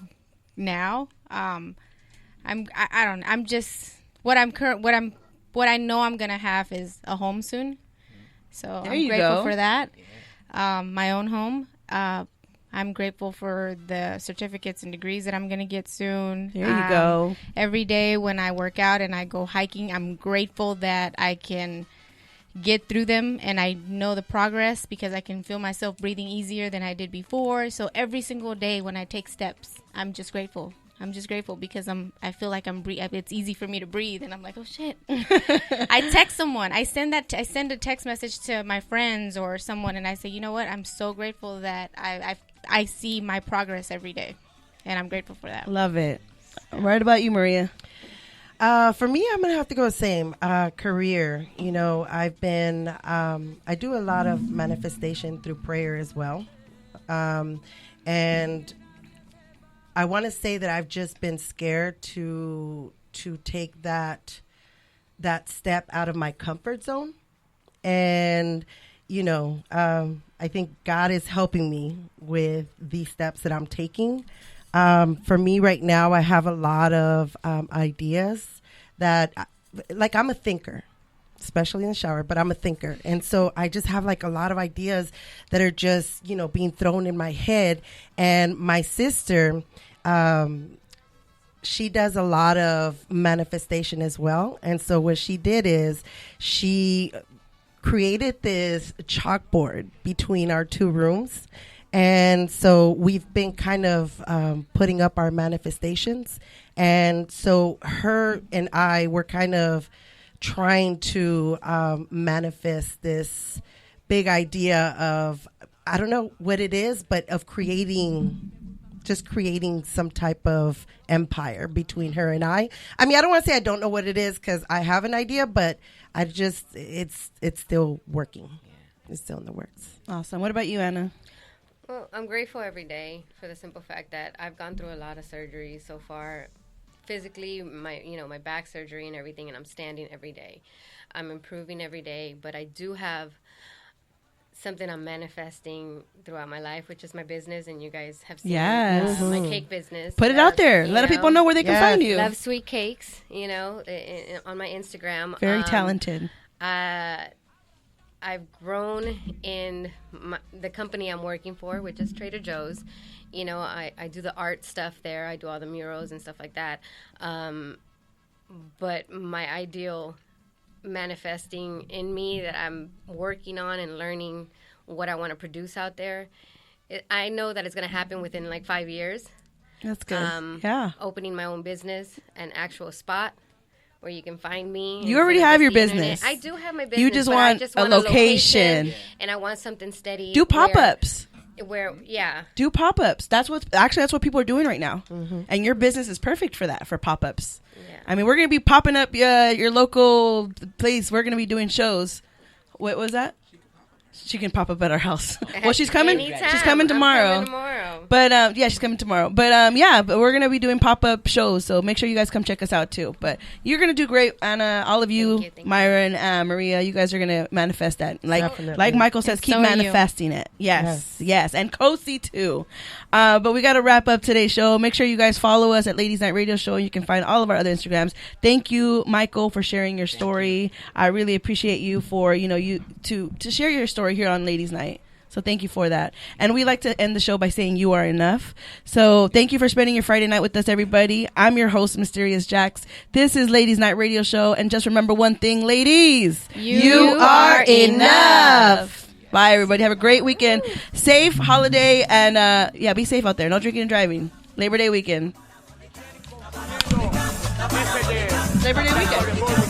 now. I don't. I'm just what I know I'm gonna have is a home soon. So I'm grateful for that. My own home. I'm grateful for the certificates and degrees that I'm going to get soon. There you go. Every day when I work out and I go hiking, I'm grateful that I can get through them and I know the progress because I can feel myself breathing easier than I did before. So every single day when I take steps, I'm just grateful. I'm just grateful because I feel like it's easy for me to breathe, and I'm like, oh shit. I text someone. I send a text message to my friends or someone, and I say, you know what? I'm so grateful that I see my progress every day, and I'm grateful for that. Love it. Right about you, Maria? For me, I'm gonna have to go the same. Career. I've been. I do a lot of manifestation through prayer as well, and I want to say that I've just been scared to take that step out of my comfort zone. And, I think God is helping me with these steps that I'm taking. For me right now, I have a lot of ideas that, like, I'm a thinker, especially in the shower, but I'm a thinker. And so I just have like a lot of ideas that are just, being thrown in my head. And my sister, she does a lot of manifestation as well. And so what she did is she created this chalkboard between our two rooms. And so we've been kind of putting up our manifestations. And so her and I were kind of trying to manifest this big idea of, I don't know what it is, but of creating some type of empire between her and I. I mean, I don't want to say I don't know what it is because I have an idea, but it's still working. It's still in the works. Awesome. What about you, Anna? Well, I'm grateful every day for the simple fact that I've gone through a lot of surgeries so far. Physically, my back surgery and everything, and I'm standing every day. I'm improving every day, but I do have something I'm manifesting throughout my life, which is my business, and you guys have seen my cake business. Put it out there. Let people know where they can find you. Love Sweet Cakes, on my Instagram. Very talented. I've grown in the company I'm working for, which is Trader Joe's. I do the art stuff there. I do all the murals and stuff like that. But my ideal manifesting in me that I'm working on and learning what I want to produce out there, I know that it's going to happen within like 5 years. That's good. Opening my own business, an actual spot where you can find me. You already have your business. I do have my business. You just want a location. And I want something steady. Do pop-ups. Do pop-ups. That's what people are doing right now. Mm-hmm. And your business is perfect for that, for pop-ups. Yeah. I mean, we're going to be popping up your local place. We're going to be doing shows. What was that? She can pop up at our house. Well, she's coming. Anytime. She's coming tomorrow. But she's coming tomorrow. But but we're gonna be doing pop-up shows, so make sure you guys come check us out too. But you're gonna do great, Anna. All of you, Myra and Maria, you guys are gonna manifest that. Like Michael says, keep manifesting it. Yes, and Kosi too. But we gotta wrap up today's show. Make sure you guys follow us at Ladies Night Radio Show. You can find all of our other Instagrams. Thank you, Michael, for sharing your story. I really appreciate you for you to share your story here on Ladies Night. So thank you for that. And we like to end the show by saying you are enough. So thank you for spending your Friday night with us, everybody. I'm your host, Mysterious Jax. This is Ladies Night Radio Show. And just remember one thing, ladies. You are enough. Bye, everybody. Have a great weekend. Safe holiday. And be safe out there. No drinking and driving. Labor Day weekend. Labor Day weekend.